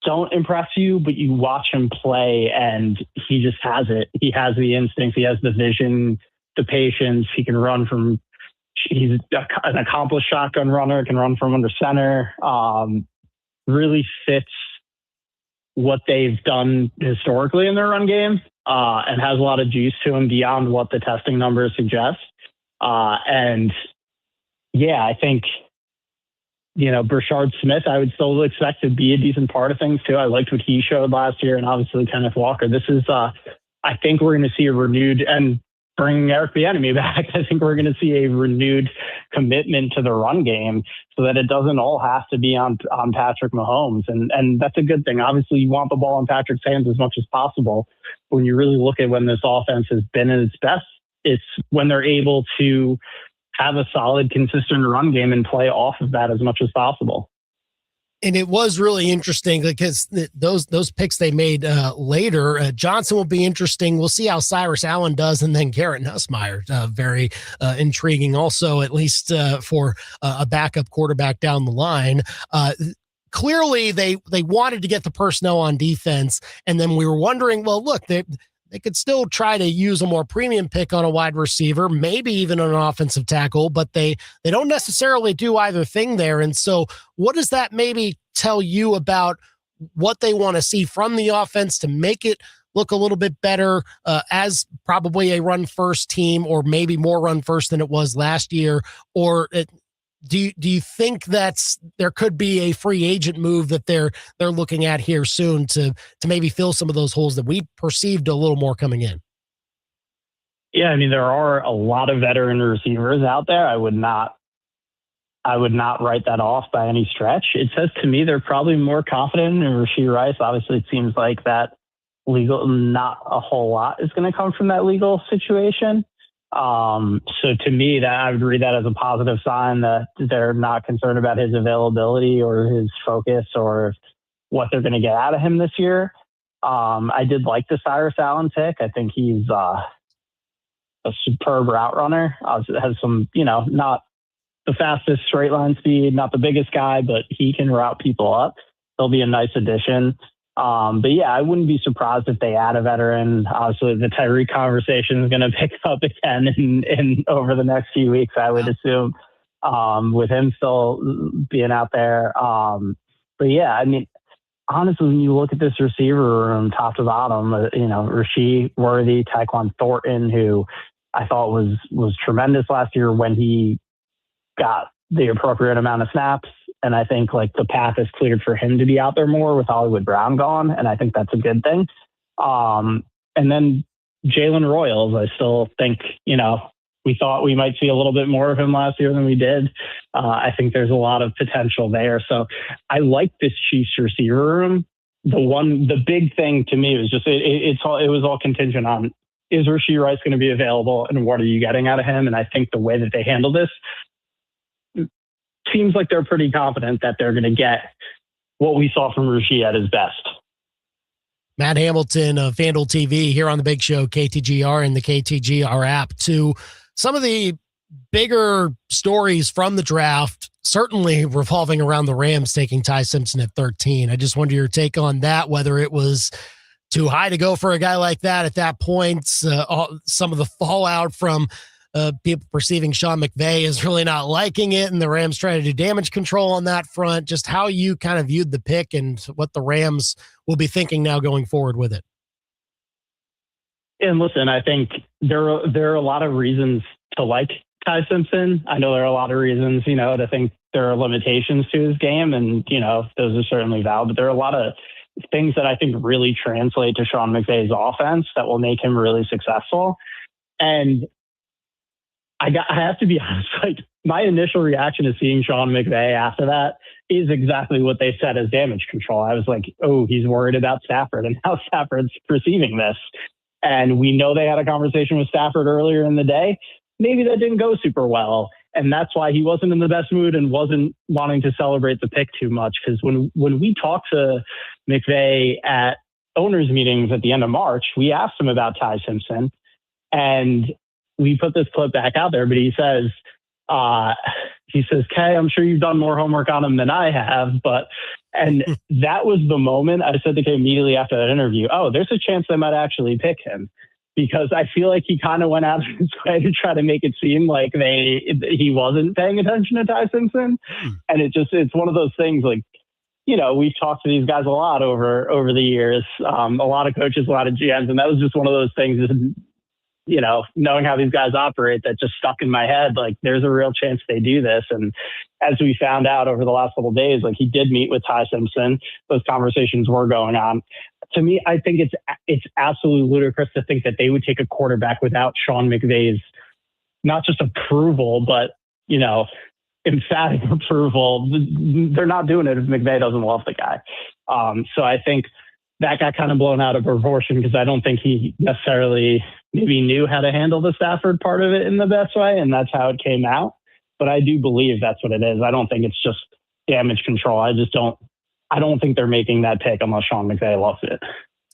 don't impress you, but you watch him play and he just has it. He has the instinct. He has the vision, the patience. He can run from, he's an accomplished shotgun runner, can run from under center, really fits what they've done historically in their run game, and has a lot of juice to him beyond what the testing numbers suggest. And yeah, I think, Brashard Smith, I would still expect to be a decent part of things too. I liked what he showed last year, and obviously Kenneth Walker. This is, I think we're going to see a renewed, and bringing Eric Bieniemy back, I think we're going to see a renewed commitment to the run game so that it doesn't all have to be on Patrick Mahomes. And that's a good thing. Obviously, you want the ball in Patrick's hands as much as possible. When you really look at when this offense has been at its best, it's when they're able to have a solid, consistent run game and play off of that as much as possible. And it was really interesting because those picks they made later, Johnson will be interesting. We'll see how Cyrus Allen does. And then Garrett Nussmeier, very intriguing also, at least for a backup quarterback down the line. Clearly, they wanted to get the personnel on defense. And then we were wondering, well, look, they could still try to use a more premium pick on a wide receiver, maybe even an offensive tackle, but they don't necessarily do either thing there. And so what does that maybe tell you about what they want to see from the offense to make it look a little bit better as probably a run-first team, or maybe more run-first than it was last year? Or do you think there could be a free agent move that they're looking at here soon to maybe fill some of those holes that we perceived a little more coming in? Yeah, I mean, there are a lot of veteran receivers out there. I would not write that off by any stretch. It says to me they're probably more confident in Rashee Rice. Obviously, it seems like that not a whole lot is going to come from that legal situation. So to me, that I would read that as a positive sign that they're not concerned about his availability or his focus or what they're going to get out of him this year. I did like the Cyrus Allen pick. I think he's a superb route runner. Has some, not the fastest straight line speed, not the biggest guy, but he can route people up. He'll be a nice addition. But yeah, I wouldn't be surprised if they add a veteran. Obviously, the Tyreek conversation is going to pick up again in over the next few weeks, I would assume, with him still being out there. But yeah, I mean, honestly, when you look at this receiver room, top to bottom, Rashee Worthy, Tyquan Thornton, who I thought was tremendous last year when he got the appropriate amount of snaps. And I think the path is cleared for him to be out there more with Hollywood Brown gone. And I think that's a good thing. And then Jalen Royals, I still think, we thought we might see a little bit more of him last year than we did. I think there's a lot of potential there. So I like this Chiefs receiver room. The big thing to me was just, it was all contingent on, is Rashee Rice going to be available and what are you getting out of him? And I think the way that they handle this, seems like they're pretty confident that they're going to get what we saw from Rashee at his best. Matt Hamilton of FanDuel TV here on the Big Show, KTGR and the KTGR app. To some of the bigger stories from the draft, certainly revolving around the Rams taking Ty Simpson at 13. I just wonder your take on that, whether it was too high to go for a guy like that at that point. Some of the fallout from people perceiving Sean McVay is really not liking it, and the Rams trying to do damage control on that front. Just how you kind of viewed the pick and what the Rams will be thinking now going forward with it. And listen, I think there are a lot of reasons to like Ty Simpson. I know there are a lot of reasons, to think there are limitations to his game, and, those are certainly valid, but there are a lot of things that I think really translate to Sean McVay's offense that will make him really successful. And I have to be honest, my initial reaction to seeing Sean McVay after that is exactly what they said as damage control. I was like, oh, he's worried about Stafford and how Stafford's perceiving this. And we know they had a conversation with Stafford earlier in the day. maybe that didn't go super well. And that's why he wasn't in the best mood and wasn't wanting to celebrate the pick too much. Because when we talked to McVay at owners meetings at the end of March, we asked him about Ty Simpson, and we put this clip back out there, but he says, Kay, I'm sure you've done more homework on him than I have, and that was the moment I said to Kay immediately after that interview, oh, there's a chance they might actually pick him, because I feel like he kind of went out of his way to try to make it seem like he wasn't paying attention to Ty Simpson. And it's one of those things, like, you know, we've talked to these guys a lot over the years, a lot of coaches, a lot of GMs, and that was just one of those things, you know, knowing how these guys operate, that just stuck in my head. Like, there's a real chance they do this. And as we found out over the last couple of days, like, he did meet with Ty Simpson. Those conversations were going on. To me, I think it's absolutely ludicrous to think that they would take a quarterback without Sean McVay's not just approval, but, you know, emphatic approval. They're not doing it if McVay doesn't love the guy. So I think that got kind of blown out of proportion, because I don't think he necessarily maybe knew how to handle the Stafford part of it in the best way, and that's how it came out. But I do believe that's what it is. I don't think it's just damage control. I don't think they're making that pick unless Sean McVay loves it.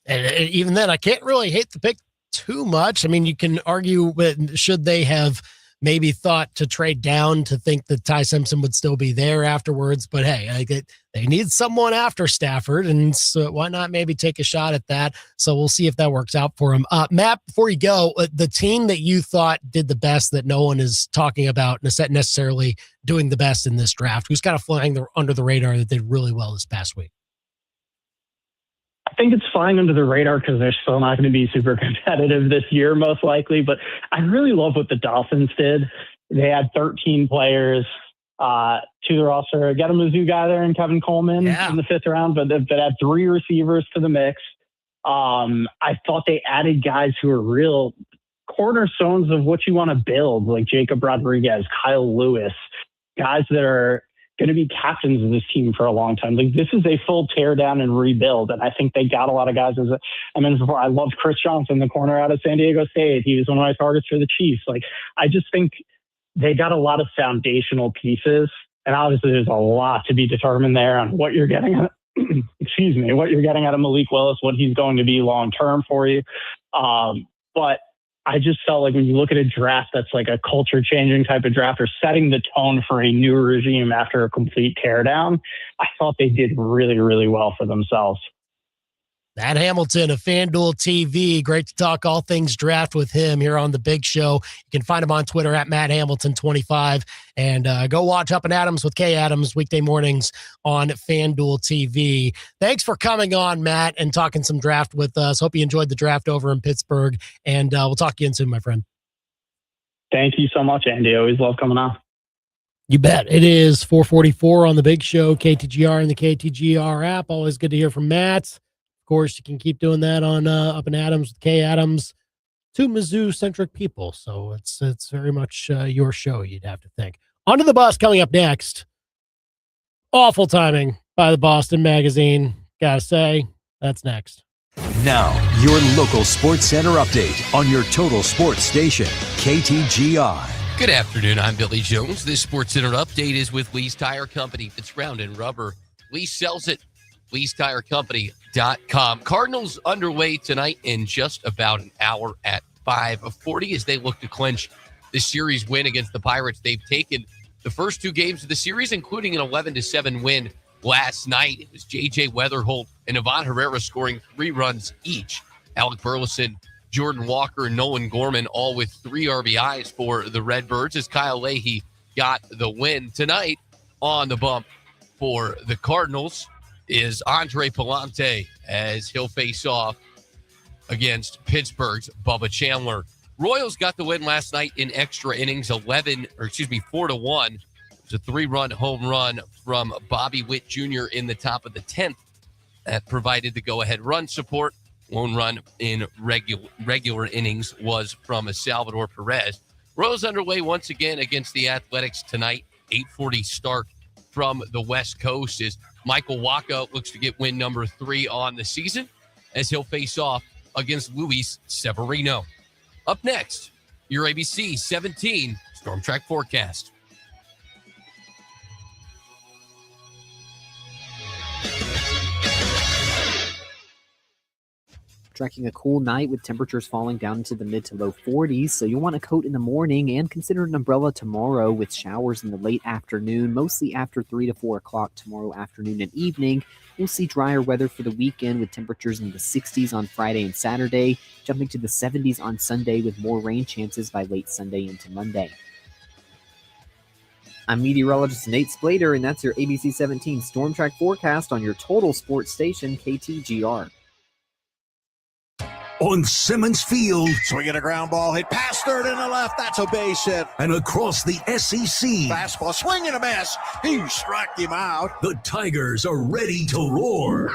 And even then, I can't really hate the pick too much. I mean, you can argue with, should they have maybe thought to trade down to think that Ty Simpson would still be there afterwards. But hey, they need someone after Stafford, and so why not maybe take a shot at that? So we'll see if that works out for him. Matt, before you go, the team that you thought did the best that no one is talking about necessarily doing the best in this draft, who's kind of flying under the radar that did really well this past week? I think it's flying under the radar because they're still not going to be super competitive this year, most likely. But I really love what the Dolphins did. They had 13 players to the roster. Got a Mizzou guy there and Kevin Coleman in the 5th round, but they've had 3 receivers to the mix. I thought they added guys who are real cornerstones of what you want to build, like Jacob Rodriguez, Kyle Lewis, guys that are going to be captains of this team for a long time. Like, this is a full tear down and rebuild. And I think they got a lot of guys. I mentioned before, I loved Chris Johnson, the corner out of San Diego State. He was one of my targets for the Chiefs. Like, I just think they got a lot of foundational pieces. And obviously there's a lot to be determined there on what you're getting at, what you're getting out of Malik Willis, what he's going to be long-term for you. But I just felt like when you look at a draft that's like a culture-changing type of draft or setting the tone for a new regime after a complete teardown, I thought they did really, really well for themselves. Matt Hamilton of FanDuel TV. Great to talk all things draft with him here on The Big Show. You can find him on Twitter at MattHamilton25. And go watch Up and Adams with Kay Adams weekday mornings on FanDuel TV. Thanks for coming on, Matt, and talking some draft with us. Hope you enjoyed the draft over in Pittsburgh. And we'll talk again soon, my friend. Thank you so much, Andy. Always love coming on. You bet. It is 4:44 on The Big Show, KTGR and the KTGR app. Always good to hear from Matt. Of course, you can keep doing that on Up and Adams with Kay Adams. 2 Mizzou-centric people, so it's very much your show, you'd have to think. Onto the Bus coming up next. Awful timing by the Boston Magazine. Gotta say, that's next. Now, your local Sports Center update on your total sports station, KTGR. Good afternoon. I'm Billy Jones. This Sports Center update is with Lee's Tire Company. It's round and rubber. Lee sells it. Lee'sTireCompany.com. Cardinals underway tonight in just about an hour at 5:40 as they look to clinch the series win against the Pirates. They've taken the first 2 games of the series, including an 11-7 win last night. It was J.J. Weatherholt and Ivan Herrera scoring 3 runs each. Alec Burleson, Jordan Walker, and Nolan Gorman all with 3 RBIs for the Redbirds as Kyle Leahy got the win. Tonight on the bump for the Cardinals is Andre Palante as he'll face off against Pittsburgh's Bubba Chandler. Royals got the win last night in extra innings, 4-1. It was a 3-run home run from Bobby Witt Jr. in the top of the 10th that provided the go-ahead run support. Lone run in regular innings was from Salvador Perez. Royals underway once again against the Athletics tonight. 8:40 start from the West Coast as Michael Wacha looks to get win number 3 on the season as he'll face off against Luis Severino. Up next, your ABC 17 Storm Track forecast. Tracking a cool night with temperatures falling down into the mid to low 40s, so you'll want a coat in the morning and consider an umbrella tomorrow with showers in the late afternoon, mostly after 3 to 4 o'clock tomorrow afternoon and evening. We'll see drier weather for the weekend with temperatures in the 60s on Friday and Saturday, jumping to the 70s on Sunday with more rain chances by late Sunday into Monday. I'm meteorologist Nate Splater, and that's your ABC 17 Storm Track forecast on your total sports station, KTGR. On Simmons Field, swinging a ground ball hit past third and the left. That's a base hit. And across the SEC, fastball swing and a miss. He struck him out. The Tigers are ready to roar.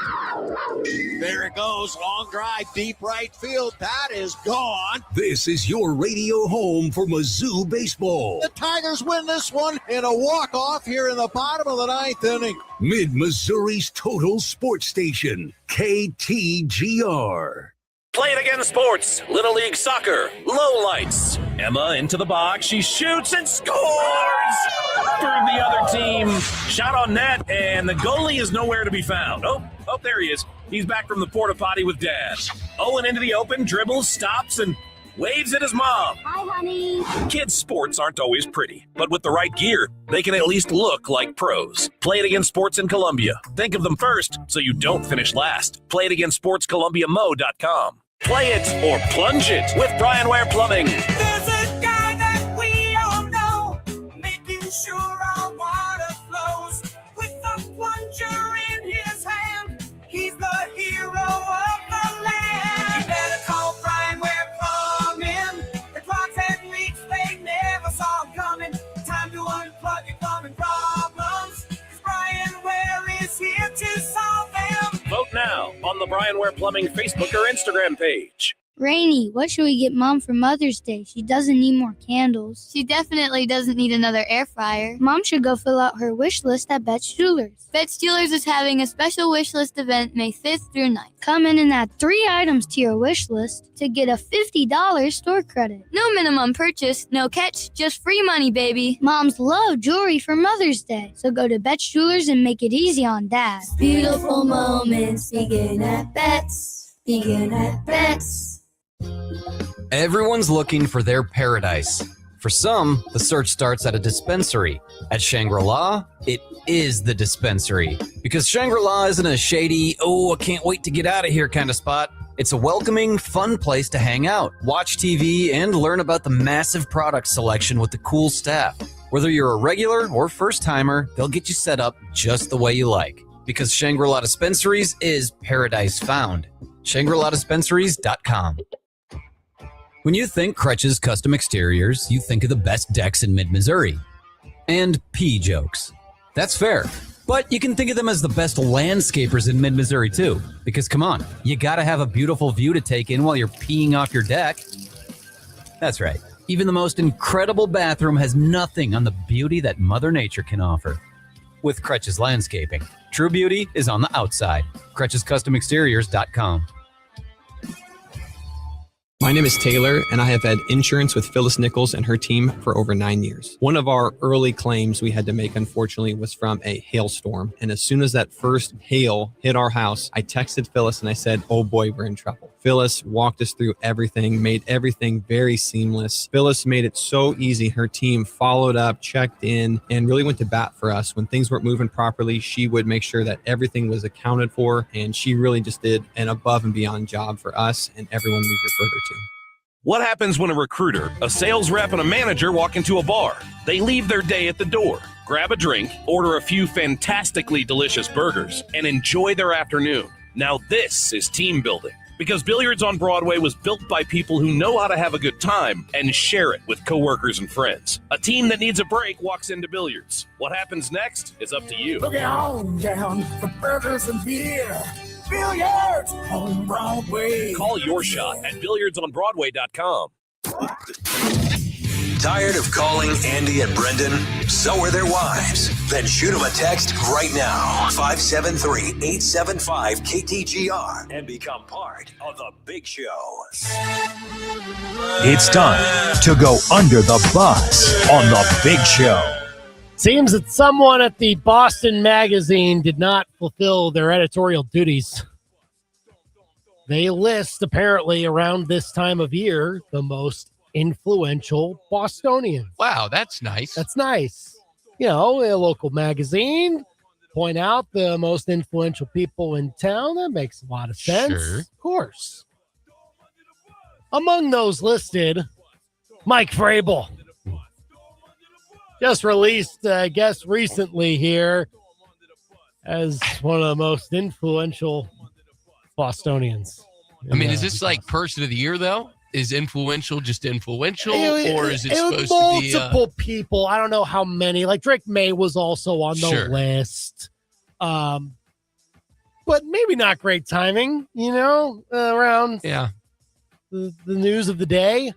There it goes. Long drive, deep right field. That is gone. This is your radio home for Mizzou baseball. The Tigers win this one in a walk-off here in the bottom of the ninth inning. Mid-Missouri's total sports station, KTGR. Play It Again Sports, Little League Soccer, low lights. Emma into the box, she shoots and scores for the other team. Shot on net, and the goalie is nowhere to be found. Oh, there he is. He's back from the porta potty with Dad. Owen into the open, dribbles, stops, and waves at his mom. Hi, honey. Kids' sports aren't always pretty, but with the right gear, they can at least look like pros. Play It Again Sports in Columbia. Think of them first so you don't finish last. PlayItAgainSportsColumbiaMo.com. Play it or plunge it with Brian Ware Plumbing. There's a guy that we all know, making sure our water flows. With a plunger in his hand, he's the hero of the land. You better call Brian Ware Plumbing. The clogs and leaks, they never saw coming. Time to unplug your plumbing problems, 'cause Brian Ware is here to solve them. Vote now on the Brian Ware Plumbing Facebook or Instagram page. Rainy, what should we get Mom for Mother's Day? She doesn't need more candles. She definitely doesn't need another air fryer. Mom should go fill out her wish list at Bet's Jewelers. Bet's Jewelers is having a special wish list event May 5th through 9th. Come in and add 3 items to your wish list to get a $50 store credit. No minimum purchase, no catch, just free money, baby. Moms love jewelry for Mother's Day, so go to Bet's Jewelers and make it easy on Dad. Beautiful moments begin at Bet's. Begin at Bet's. Everyone's looking for their paradise. For some, the search starts at a dispensary. At Shangri-La, it is the dispensary. Because Shangri-La isn't a shady, I can't wait to get out of here kind of spot. It's a welcoming, fun place to hang out, watch TV, and learn about the massive product selection with the cool staff. Whether you're a regular or first-timer, they'll get you set up just the way you like. Because Shangri-La Dispensaries is paradise found. ShangriLaDispensaries.com. When you think Crutch's Custom Exteriors, you think of the best decks in mid-Missouri. And pee jokes. That's fair. But you can think of them as the best landscapers in mid-Missouri too. Because come on, you gotta have a beautiful view to take in while you're peeing off your deck. That's right. Even the most incredible bathroom has nothing on the beauty that Mother Nature can offer. With Crutch's Landscaping. True beauty is on the outside. CrutchesCustomExteriors.com. My name is Taylor, and I have had insurance with Phyllis Nichols and her team for over 9 years. One of our early claims we had to make, unfortunately, was from a hailstorm. And as soon as that first hail hit our house, I texted Phyllis and I said, oh boy, we're in trouble. Phyllis walked us through everything, made everything very seamless. Phyllis made it so easy. Her team followed up, checked in, and really went to bat for us. When things weren't moving properly, she would make sure that everything was accounted for, and she really just did an above and beyond job for us and everyone we referred her to. What happens when a recruiter, a sales rep, and a manager walk into a bar? They leave their day at the door, grab a drink, order a few fantastically delicious burgers, and enjoy their afternoon. Now this is team building. Because Billiards on Broadway was built by people who know how to have a good time and share it with coworkers and friends. A team that needs a break walks into Billiards. What happens next is up to you. Look on down for burgers and beer. Billiards on Broadway. Call your shot at billiardsonbroadway.com. Tired of calling Andy and Brendan? So are their wives. Then shoot them a text right now. 573-875-KTGR and become part of the Big Show. It's time to go under the bus on the Big Show. Seems that someone at the Boston Magazine did not fulfill their editorial duties. They list, apparently, around this time of year, the most influential Bostonians. Wow, that's nice. That's nice. You know, a local magazine, point out the most influential people in town. That makes a lot of sense. Sure. Of course. Among those listed, Mike Vrabel. Just released, I guess, recently here as one of the most influential Bostonians. I mean, is this like person of the year, though? Is influential just influential, or is it supposed multiple to be people? I don't know how many. Like Drake May was also on the list, but maybe not great timing. Around the news of the day.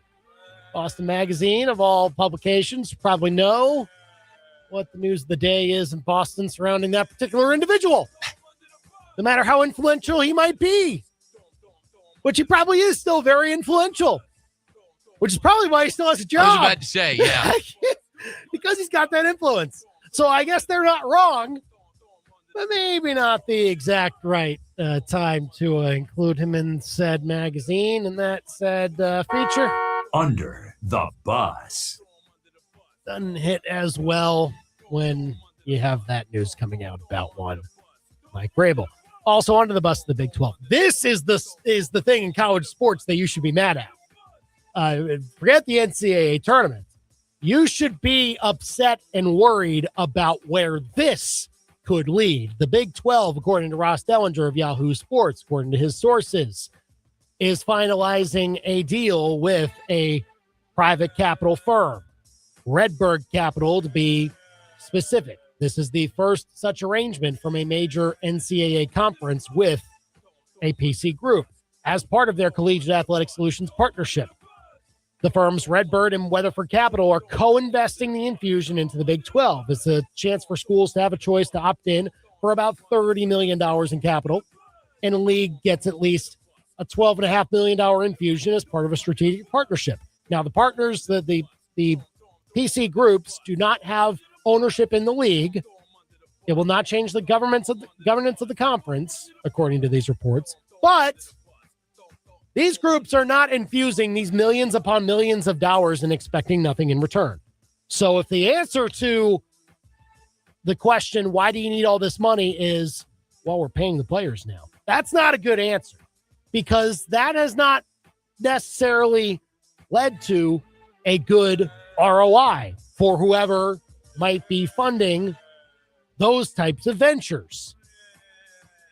Boston Magazine, of all publications, probably know what the news of the day is in Boston surrounding that particular individual, no matter how influential he might be. Which he probably is still very influential, which is probably why he still has a job. I was about to say, yeah. Because he's got that influence. So I guess they're not wrong, but maybe not the exact right time to include him in said magazine and that said feature. Under the bus. Doesn't hit as well when you have that news coming out about one Mike Vrabel. Also under the bus of the Big 12. This is the thing in college sports that you should be mad at. Forget the NCAA tournament. You should be upset and worried about where this could lead. The Big 12, according to Ross Dellinger of Yahoo Sports, according to his sources, is finalizing a deal with a private capital firm, Redbird Capital to be specific. This is the first such arrangement from a major NCAA conference with a PC group as part of their Collegiate Athletic Solutions partnership. The firms Redbird and Weatherford Capital are co-investing the infusion into the Big 12. It's a chance for schools to have a choice to opt in for about $30 million in capital, and a league gets at least a $12.5 million infusion as part of a strategic partnership. Now, the partners, the PC groups, do not have ownership in the league. It will not change the governance of the conference, according to these reports. But these groups are not infusing these millions upon millions of dollars and expecting nothing in return. So if the answer to the question, why do you need all this money, is, well, we're paying the players now, that's not a good answer, because that has not necessarily led to a good ROI for whoever might be funding those types of ventures.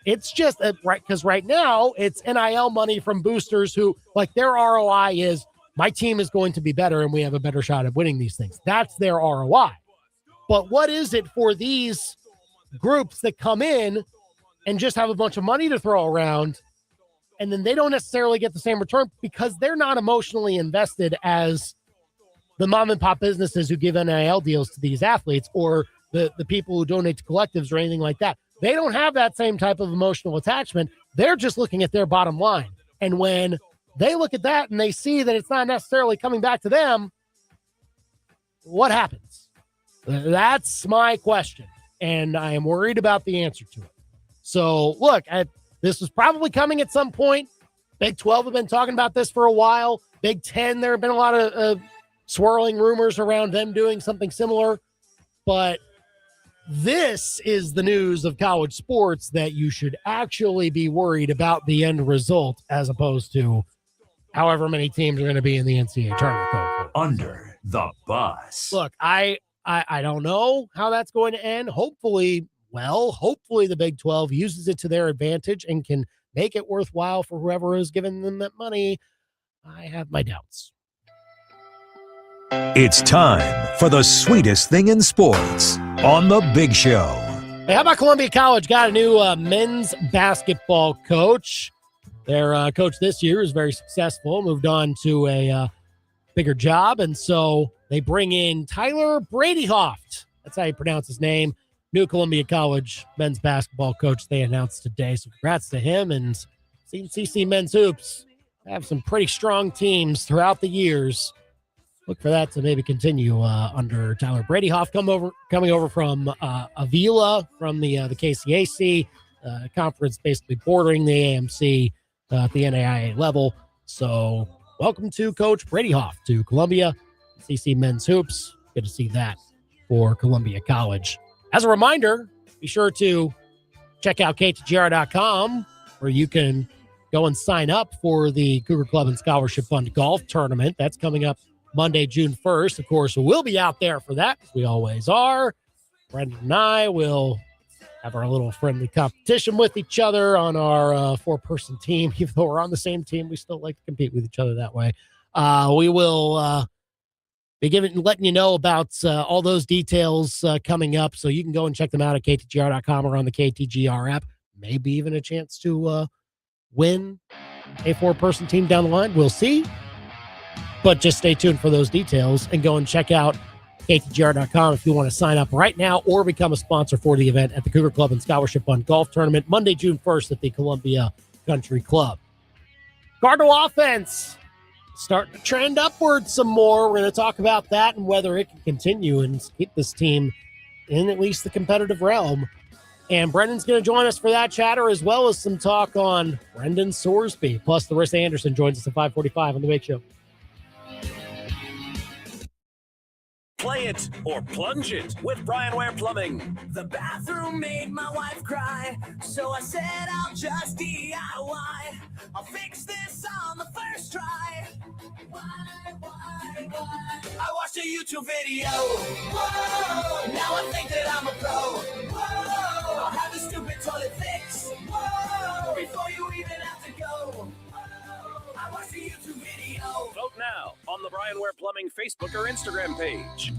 It's just right, because right now it's NIL money from boosters who, like, their ROI is, my team is going to be better and we have a better shot at winning these things. That's their ROI. But what is it for these groups that come in and just have a bunch of money to throw around, and then they don't necessarily get the same return because they're not emotionally invested as the mom and pop businesses who give NIL deals to these athletes, or the people who donate to collectives or anything like that. They don't have that same type of emotional attachment. They're just looking at their bottom line. And when they look at that and they see that it's not necessarily coming back to them, what happens? That's my question. And I am worried about the answer to it. So look, this was probably coming at some point. Big 12 have been talking about this for a while. Big 10, there have been a lot of swirling rumors around them doing something similar. But this is the news of college sports that you should actually be worried about the end result, as opposed to however many teams are going to be in the NCAA tournament going forward. Under the bus. Look, I don't know how that's going to end. Hopefully the Big 12 uses it to their advantage and can make it worthwhile for whoever is giving them that money. I have my doubts. It's time for the sweetest thing in sports on The Big Show. Hey, how about Columbia College got a new men's basketball coach? Their coach this year is very successful, moved on to a bigger job, and so they bring in Tyler Bradyhoft. That's how you pronounce his name. new Columbia College men's basketball coach they announced today. So congrats to him, and seen CC Men's Hoops have some pretty strong teams throughout the years. Look for that to maybe continue under Tyler Bradyhoff coming over from Avila from the KCAC conference, basically bordering the AMC at the NAIA level. So welcome to Coach Bradyhoff to Columbia CC Men's Hoops. Good to see that for Columbia College. As a reminder, be sure to check out ktgr.com where you can go and sign up for the Cougar Club and Scholarship Fund Golf Tournament. That's coming up Monday, June 1st. Of course, we'll be out there for that, as we always are. Brendan and I will have our little friendly competition with each other on our four-person team. Even though we're on the same team, we still like to compete with each other that way. We will be letting you know about all those details coming up, so you can go and check them out at ktgr.com or on the KTGR app. Maybe even a chance to win a four-person team down the line. We'll see. But just stay tuned for those details and go and check out ktgr.com if you want to sign up right now or become a sponsor for the event at the Cougar Club and Scholarship Fund Golf Tournament, Monday, June 1st at the Columbia Country Club. Cardinal offense starting to trend upward some more. We're going to talk about that and whether it can continue and keep this team in at least the competitive realm. And Brendan's going to join us for that chatter, as well as some talk on Brendan Sorsby. Plus, Larissa Anderson joins us at 5:45 on The Big Show. Play it or plunge it with Brian Ware Plumbing. The bathroom made my wife cry, so I said I'll just DIY. I'll fix this on the first try. Why? I watched a YouTube video. Whoa! Now I think that I'm a pro. Whoa! I'll have the stupid toilet fix. Whoa! Before you even have to go. I watched a YouTube video. Vote now on the Brian Ware Plumbing Facebook or Instagram page.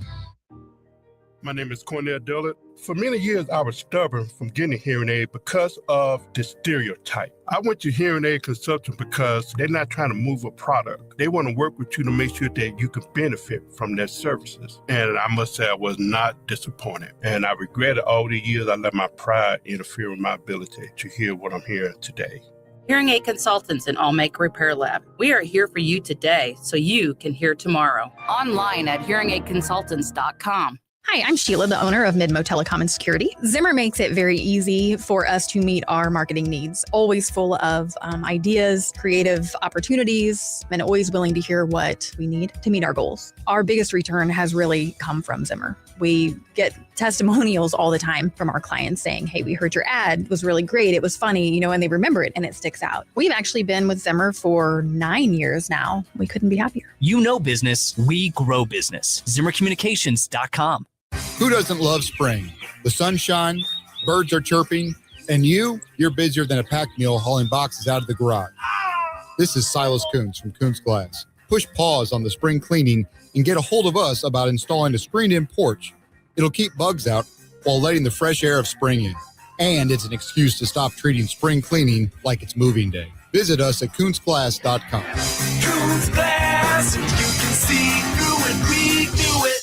My name is Cornell Dillard. For many years, I was stubborn from getting a hearing aid because of the stereotype. I went to hearing aid consultant because they're not trying to move a product. They want to work with you to make sure that you can benefit from their services. And I must say I was not disappointed. And I regret it all the years I let my pride interfere with my ability to hear what I'm hearing today. Hearing Aid Consultants in Allmaker Repair Lab. We are here for you today so you can hear tomorrow. Online at hearingaidconsultants.com. Hi, I'm Sheila, the owner of Midmo Telecom and Security. Zimmer makes it very easy for us to meet our marketing needs, always full of ideas, creative opportunities, and always willing to hear what we need to meet our goals. Our biggest return has really come from Zimmer. We get testimonials all the time from our clients saying, hey, we heard your ad, it was really great, it was funny, and they remember it and it sticks out. We've actually been with Zimmer for 9 years now. We couldn't be happier. You know business, we grow business. ZimmerCommunications.com. Who doesn't love spring? The sunshine, birds are chirping, and you're busier than a packed mule hauling boxes out of the garage. This is Silas Coons from Coons Glass. Push pause on the spring cleaning and get a hold of us about installing a screened-in porch. It'll keep bugs out while letting the fresh air of spring in. And it's an excuse to stop treating spring cleaning like it's moving day. Visit us at coonsglass.com. Coons Glass, you can see through it, we do it.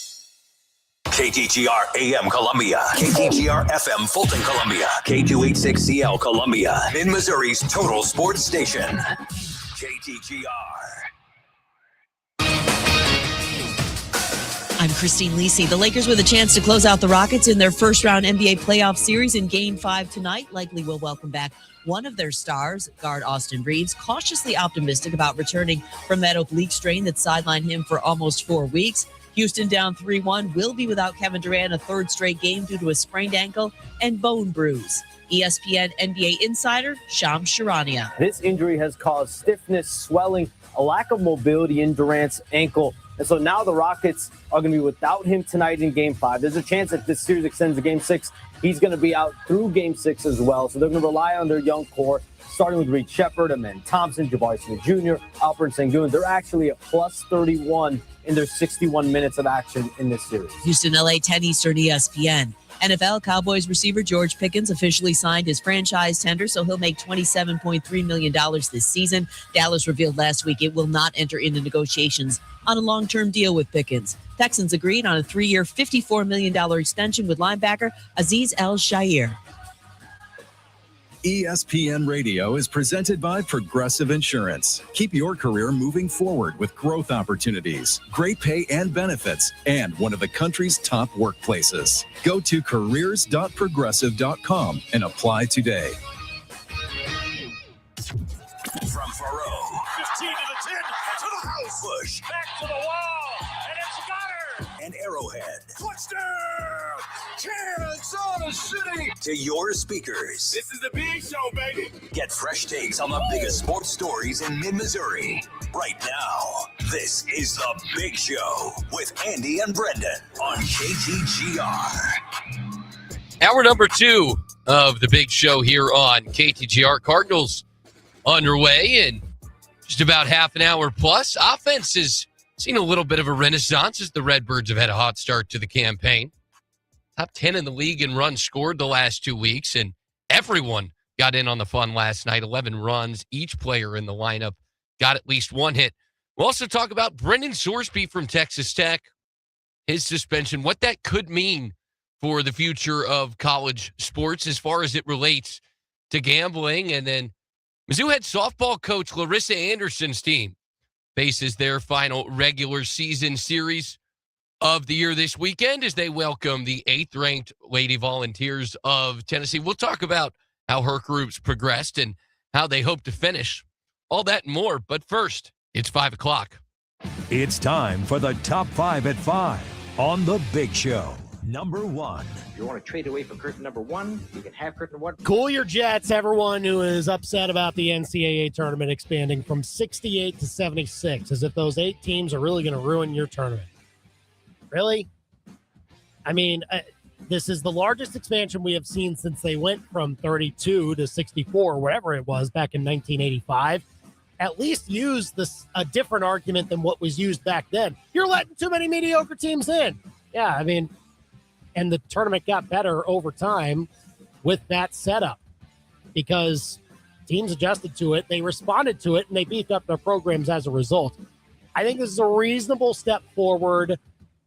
KTGR AM Columbia, KTGR FM Fulton Columbia, K286CL Columbia, Mid-Missouri's total sports station. KTGR. I'm Christine Lisi. The Lakers with a chance to close out the Rockets in their first-round NBA playoff series in Game 5 tonight. Likely will welcome back one of their stars, guard Austin Reeves, cautiously optimistic about returning from that oblique strain that sidelined him for almost 4 weeks. Houston down 3-1, will be without Kevin Durant a third straight game due to a sprained ankle and bone bruise. ESPN NBA insider Shams Charania. This injury has caused stiffness, swelling, a lack of mobility in Durant's ankle. And so now the Rockets are going to be without him tonight in Game 5. There's a chance that this series extends to Game 6. He's going to be out through Game 6 as well. So they're going to rely on their young core, starting with Reed Shepard, Amen Thompson, Jabari Smith Jr., Alperen Sengun. They're actually at plus 31 in their 61 minutes of action in this series. Houston, LA, 10 Eastern, ESPN. NFL Cowboys receiver George Pickens officially signed his franchise tender, so he'll make $27.3 million this season. Dallas revealed last week it will not enter into negotiations on a long-term deal with Pickens. Texans agreed on a 3-year, $54 million extension with linebacker Azeez El-Shaair. ESPN Radio is presented by Progressive Insurance. Keep your career moving forward with growth opportunities, great pay and benefits, and one of the country's top workplaces. Go to careers.progressive.com and apply today. From Faro, 15 to the 10, to the house. Bush, Back to the wall, and it's got her. and Arrowhead, Touchdown! Kansas City! to your speakers. This is the big show, baby. Get fresh takes on the biggest sports stories in mid-Missouri. Right now, this is The Big Show with Andy and Brendan on KTGR. Hour number 2 of The Big Show here on KTGR. Cardinals underway in just about half an hour plus. Offense has seen a little bit of a renaissance as the Redbirds have had a hot start to the campaign. Top 10 in the league in runs scored the last 2 weeks, and everyone got in on the fun last night. 11 runs. Each player in the lineup got at least one hit. We'll also talk about Brendan Sorsby from Texas Tech, his suspension, what that could mean for the future of college sports as far as it relates to gambling. And then Mizzou head softball coach Larissa Anderson's team faces their final regular season series of the year this weekend as they welcome the 8th-ranked Lady Volunteers of Tennessee. We'll talk about how her group's progressed and how they hope to finish. All that and more. But first, it's 5 o'clock. It's time for the Top 5 at 5 on The Big Show. Number 1. If you want to trade away for curtain number 1, you can have curtain 1. Cool your jets, everyone who is upset about the NCAA tournament expanding from 68 to 76, as if those 8 teams are really going to ruin your tournament. Really? I mean, this is the largest expansion we have seen since they went from 32 to 64, whatever it was, back in 1985. At least use a different argument than what was used back then. You're letting too many mediocre teams in. Yeah, I mean, and the tournament got better over time with that setup because teams adjusted to it, they responded to it, and they beefed up their programs as a result. I think this is a reasonable step forward.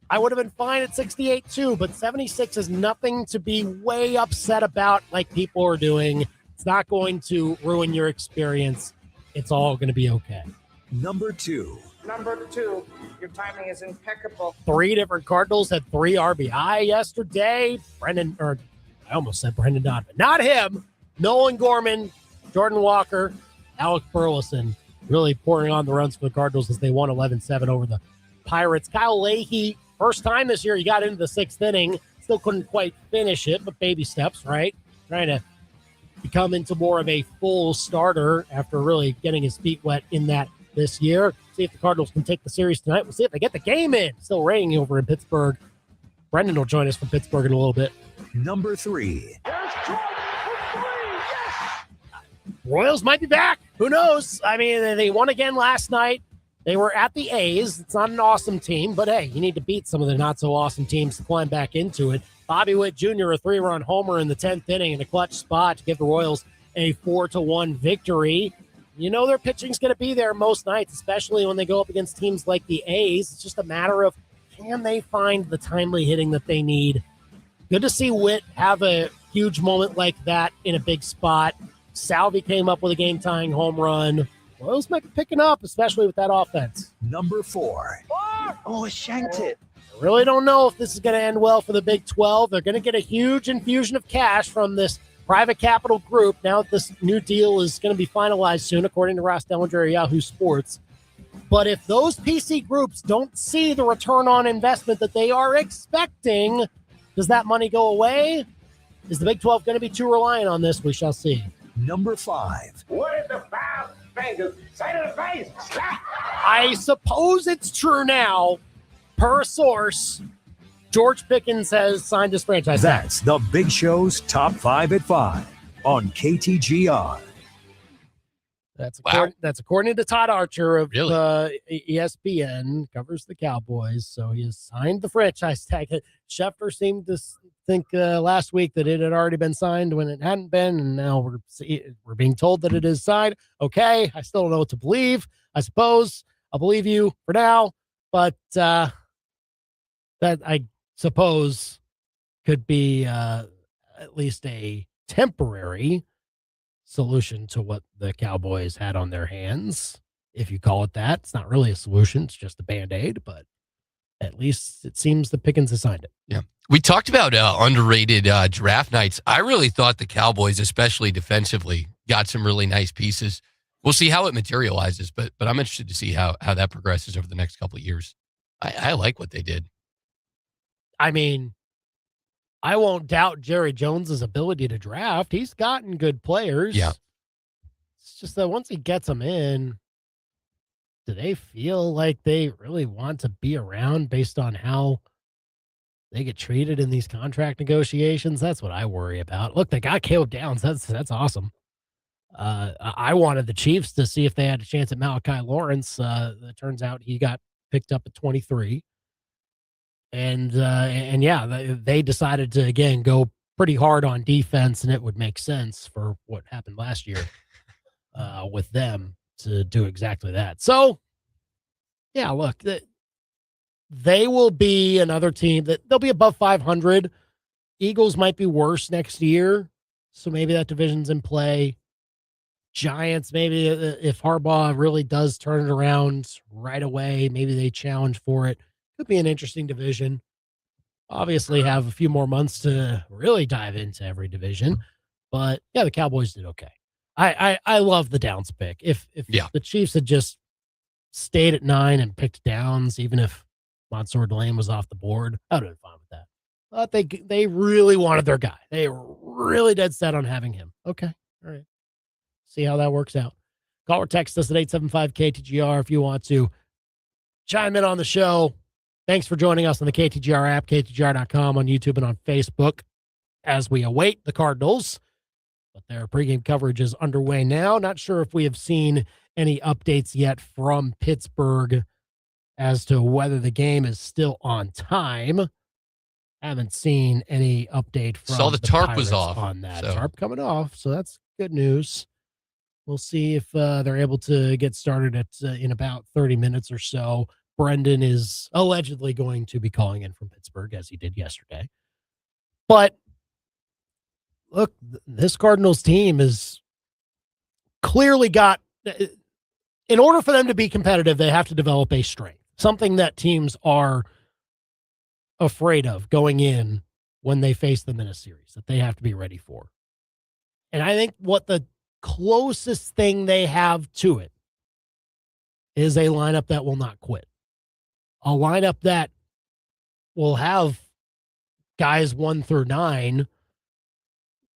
I would have been fine at 68 too, but 76 is nothing to be way upset about like people are doing. It's not going to ruin your experience. It's all going to be okay. Number 2. Number 2, your timing is impeccable. 3 different Cardinals had 3 RBI yesterday. I almost said Brendan Donovan. Not him. Nolan Gorman, Jordan Walker, Alec Burleson really pouring on the runs for the Cardinals as they won 11-7 over the Pirates. Kyle Leahy, first time this year, he got into the 6th inning. Still couldn't quite finish it, but baby steps, right? Trying to become into more of a full starter after really getting his feet wet in that this year. See if the Cardinals can take the series tonight. We'll see if they get the game in. Still raining over in Pittsburgh. Brendan will join us from Pittsburgh in a little bit. Number 3. Royals might be back. Who knows? I mean, they won again last night. They were at the A's. It's not an awesome team, but hey, you need to beat some of the not-so-awesome teams to climb back into it. Bobby Witt Jr., a 3-run homer in the 10th inning in a clutch spot to give the Royals a 4-1 victory. You know their pitching's going to be there most nights, especially when they go up against teams like the A's. It's just a matter of can they find the timely hitting that they need. Good to see Witt have a huge moment like that in a big spot. Salvi came up with a game-tying home run. Royals might be picking up, especially with that offense. Number 4. Oh, shanked it. I really don't know if this is going to end well for the Big 12. They're going to get a huge infusion of cash from this private capital group. Now this new deal is going to be finalized soon, according to Ross Dellinger of Yahoo Sports. But if those PC groups don't see the return on investment that they are expecting, does that money go away? Is the Big 12 going to be too reliant on this? We shall see. Number 5. What is the 5 fingers? Say to the face. Slap. I suppose it's true now. Per source, George Pickens has signed his franchise tag. That's The Big Show's Top 5 at 5 on KTGR. That's according to Todd Archer of ESPN, covers the Cowboys. So he has signed the franchise tag. Schefter seemed to think last week that it had already been signed when it hadn't been, and now we're being told that it is signed. Okay, I still don't know what to believe. I suppose I'll believe you for now, but that I suppose could be at least a temporary solution to what the Cowboys had on their hands. If you call it that, it's not really a solution. It's just a Band-Aid, but at least it seems the Pickens has signed it. Yeah. We talked about underrated draft nights. I really thought the Cowboys, especially defensively, got some really nice pieces. We'll see how it materializes, but I'm interested to see how that progresses over the next couple of years. I like what they did. I mean, I won't doubt Jerry Jones's ability to draft. He's gotten good players. Yeah. It's just that once he gets them in, do they feel like they really want to be around based on how they get treated in these contract negotiations? That's what I worry about. Look, they got Caleb Downs. That's awesome. I wanted the Chiefs to see if they had a chance at Malachi Lawrence. It turns out he got picked up at 23. And yeah, they decided to, again, go pretty hard on defense, and it would make sense for what happened last year with them to do exactly that. So, yeah, look, they will be another team that they'll be above 500. Eagles might be worse next year, so maybe that division's in play. Giants, maybe if Harbaugh really does turn it around right away, maybe they challenge for it. Could be an interesting division. Obviously have a few more months to really dive into every division. But, yeah, the Cowboys did okay. I love the Downs pick. If the Chiefs had just stayed at 9 and picked Downs, even if Mansour Delane was off the board, I would have been fine with that. But they really wanted their guy. They were really dead set on having him. Okay. All right. See how that works out. Call or text us at 875-KTGR if you want to chime in on the show. Thanks for joining us on the KTGR app, KTGR.com, on YouTube and on Facebook as we await the Cardinals. But their pregame coverage is underway now. Not sure if we have seen any updates yet from Pittsburgh as to whether the game is still on time. Haven't seen any update from Saw the tarp Pirates was off on that. so. Tarp coming off, so that's good news. We'll see if they're able to get started in about 30 minutes or so. Brendan is allegedly going to be calling in from Pittsburgh, as he did yesterday. But look, this Cardinals team is clearly got, in order for them to be competitive, they have to develop a strength, something that teams are afraid of going in when they face them in a series, that they have to be ready for. And I think what the closest thing they have to it is a lineup that will not quit. A lineup that will have guys 1 through 9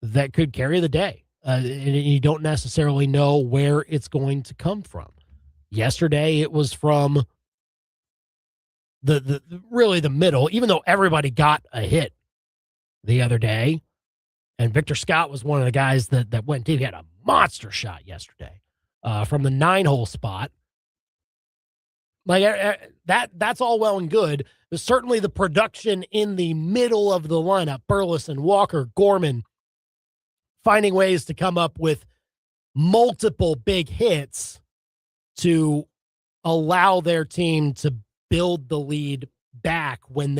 that could carry the day. And you don't necessarily know where it's going to come from. Yesterday, it was from the really the middle, even though everybody got a hit the other day. And Victor Scott was one of the guys that went deep. He had a monster shot yesterday from the 9-hole spot. Like that's all well and good. But certainly the production in the middle of the lineup, Burleson, Walker, Gorman, finding ways to come up with multiple big hits to allow their team to build the lead back when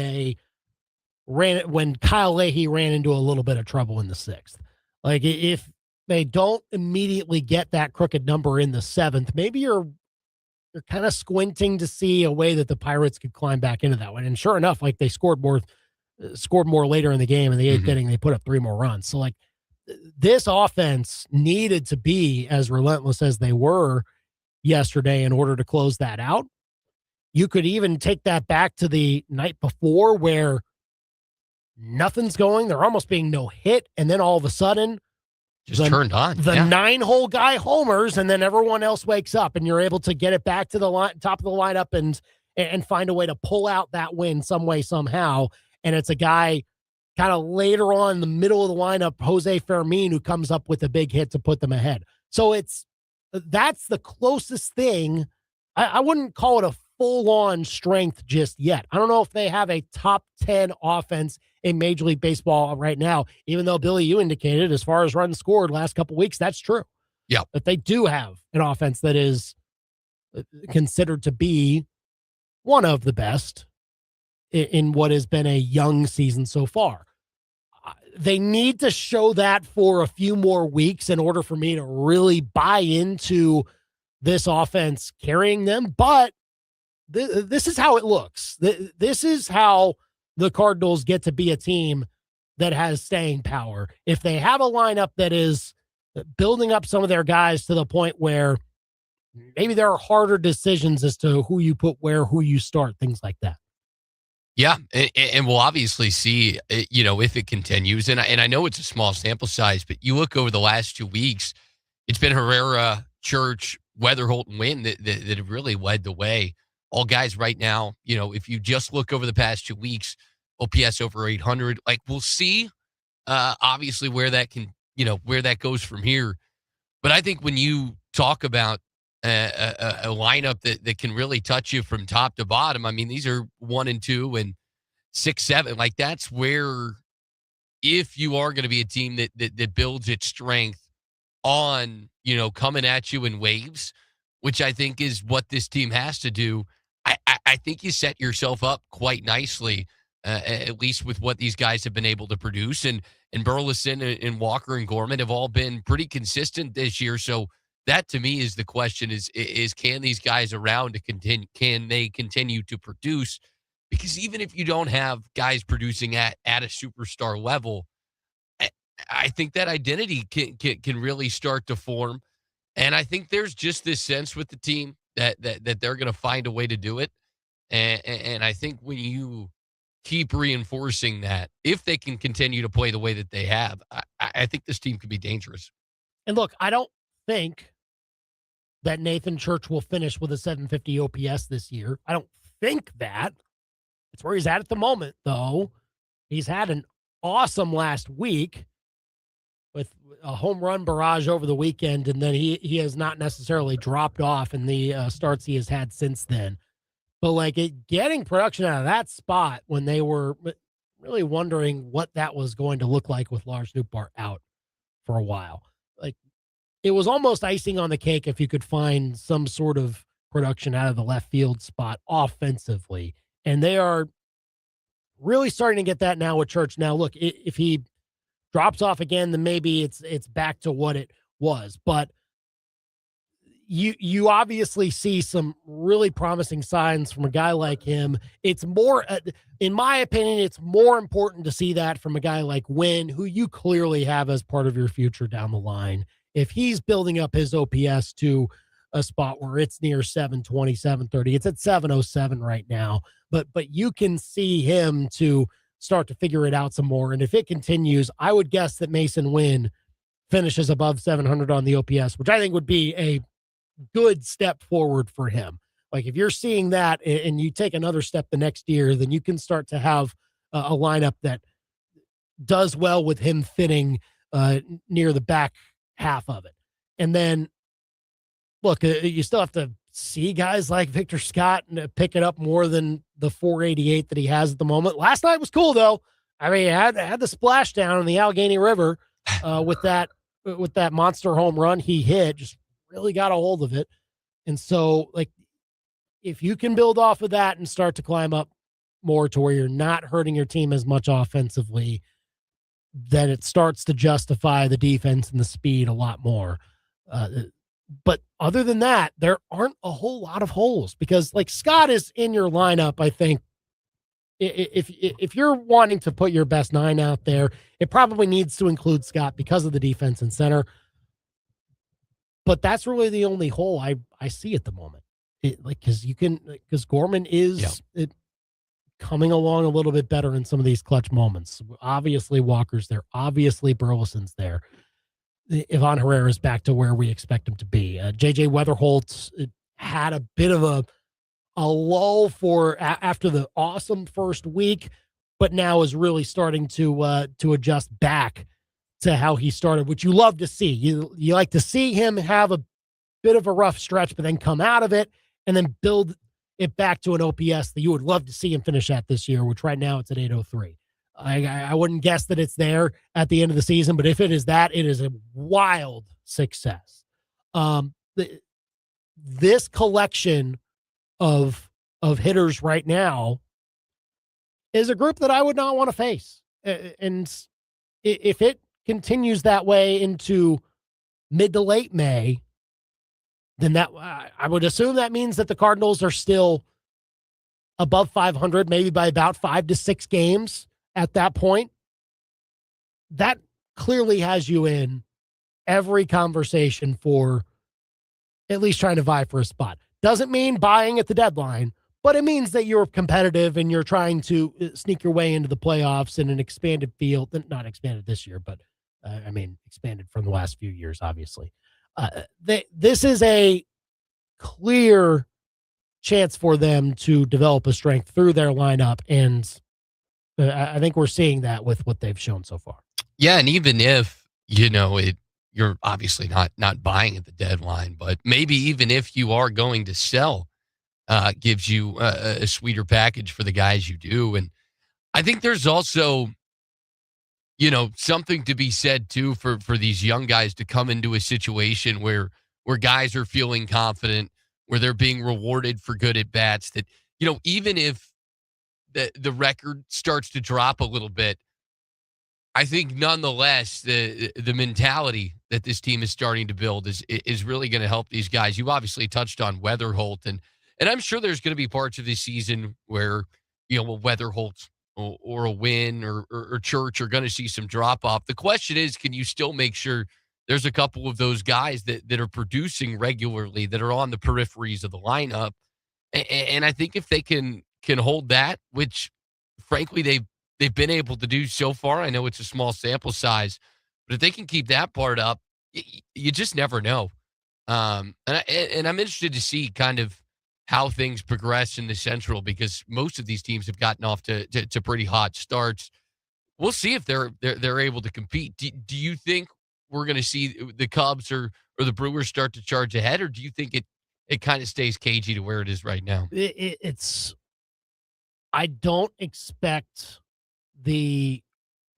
Kyle Leahy ran into a little bit of trouble in the 6th. Like if they don't immediately get that crooked number in the 7th, maybe you're kind of squinting to see a way that the Pirates could climb back into that one. And sure enough, like they scored more later in the game. In the 8th inning, they put up 3 more runs. So like this offense needed to be as relentless as they were yesterday in order to close that out. You could even take that back to the night before where nothing's going. They're almost being no hit. And then all of a sudden, just turned on. The 9-hole guy homers, and then everyone else wakes up, and you're able to get it back to the top of the lineup and find a way to pull out that win some way, somehow. And it's a guy kind of later on in the middle of the lineup, Jose Fermin, who comes up with a big hit to put them ahead. So that's the closest thing. I wouldn't call it a full-on strength just yet. I don't know if they have a top 10 offense in Major League Baseball right now, even though, Billy, you indicated as far as runs scored last couple weeks, that's true. Yeah. But they do have an offense that is considered to be one of the best in what has been a young season so far. They need to show that for a few more weeks in order for me to really buy into this offense carrying them. But this is how it looks. This is how the Cardinals get to be a team that has staying power. If they have a lineup that is building up some of their guys to the point where maybe there are harder decisions as to who you put where, who you start, things like that. Yeah, and we'll obviously see, if it continues. And I know it's a small sample size, but you look over the last 2 weeks, it's been Herrera, Church, Weatherholt, and Wynn that have really led the way. All guys right now, if you just look over the past 2 weeks, OPS over 800, like we'll see, obviously where that can, where that goes from here. But I think when you talk about a lineup that can really touch you from top to bottom, I mean, these are 1 and 2 and 6, 7. Like that's where, if you are going to be a team that builds its strength on, coming at you in waves, which I think is what this team has to do, I think you set yourself up quite nicely, at least with what these guys have been able to produce. And Burleson and Walker and Gorman have all been pretty consistent this year. So that to me is the question: is can these guys around to continue? Can they continue to produce? Because even if you don't have guys producing at a superstar level, I think that identity can really start to form. And I think there's just this sense with the team that they're going to find a way to do it. And I think when you keep reinforcing that, if they can continue to play the way that they have, I think this team could be dangerous. And look, I don't think that Nathan Church will finish with a 750 OPS this year. I don't think that. It's where he's at the moment, though. He's had an awesome last week with a home run barrage over the weekend, and then he has not necessarily dropped off in the starts he has had since then. But getting production out of that spot when they were really wondering what that was going to look like with Lars Nootbaar out for a while. It was almost icing on the cake if you could find some sort of production out of the left field spot offensively. And they are really starting to get that now with Church. Now, look, if he drops off again, then maybe it's back to what it was. But you obviously see some really promising signs from a guy like him. It's more, in my opinion, it's more important to see that from a guy like Wynn, who you clearly have as part of your future down the line. If he's building up his OPS to a spot where it's near 720, 730, it's at 707 right now, but you can see him to start to figure it out some more. And if it continues, I would guess that Mason Wynn finishes above 700 on the OPS, which I think would be a good step forward for him. If you're seeing that and you take another step the next year, then you can start to have a lineup that does well with him fitting near the back half of it. And then look, you still have to see guys like Victor Scott pick it up more than the 488 that he has at the moment. Last night was cool though. I mean, he had the splashdown in the Allegheny River with that monster home run he hit, just really got a hold of it. And so if you can build off of that and start to climb up more to where you're not hurting your team as much offensively, then it starts to justify the defense and the speed a lot more. But other than that, there aren't a whole lot of holes because Scott is in your lineup. I think if you're wanting to put your best 9 out there, it probably needs to include Scott because of the defense and center. But that's really the only hole I see at the moment. Because Gorman is coming along a little bit better in some of these clutch moments. Obviously Walker's there. Obviously Burleson's there. Ivan Herrera is back to where we expect him to be. JJ Weatherholt had a bit of a lull after the awesome first week, but now is really starting to adjust back to how he started, which you love to see. You like to see him have a bit of a rough stretch, but then come out of it and then build it back to an OPS that you would love to see him finish at this year, which right now it's at 803. I wouldn't guess that it's there at the end of the season, but if it is that, it is a wild success. This collection of hitters right now is a group that I would not want to face. And if it continues that way into mid to late May, then that I would assume that means that the Cardinals are still above 500, maybe by about 5 to 6 games at that point. That clearly has you in every conversation for at least trying to vie for a spot. Doesn't mean buying at the deadline, but it means that you're competitive and you're trying to sneak your way into the playoffs in an expanded field. Not expanded this year, but expanded from the last few years, obviously. This is a clear chance for them to develop a strength through their lineup, and I think we're seeing that with what they've shown so far. Yeah, and even if, you're obviously not buying at the deadline, but maybe even if you are going to sell, gives you a sweeter package for the guys you do. And I think there's also, something to be said too for these young guys to come into a situation where guys are feeling confident, where they're being rewarded for good at bats, that, even if the record starts to drop a little bit, I think nonetheless, the mentality that this team is starting to build is really going to help these guys. You obviously touched on Weatherholt, and I'm sure there's going to be parts of this season where, Weatherholt or a Win or Church are going to see some drop off. The question is, can you still make sure there's a couple of those guys that are producing regularly, that are on the peripheries of the lineup? And I think if they can hold that, which frankly they've been able to do so far. I know it's a small sample size, but if they can keep that part up, you just never know. And I'm interested to see kind of how things progress in the Central, because most of these teams have gotten off to pretty hot starts. We'll see if they're able to compete. Do you think we're going to see the Cubs or the Brewers start to charge ahead, or do you think it kind of stays cagey to where it is right now? I don't expect the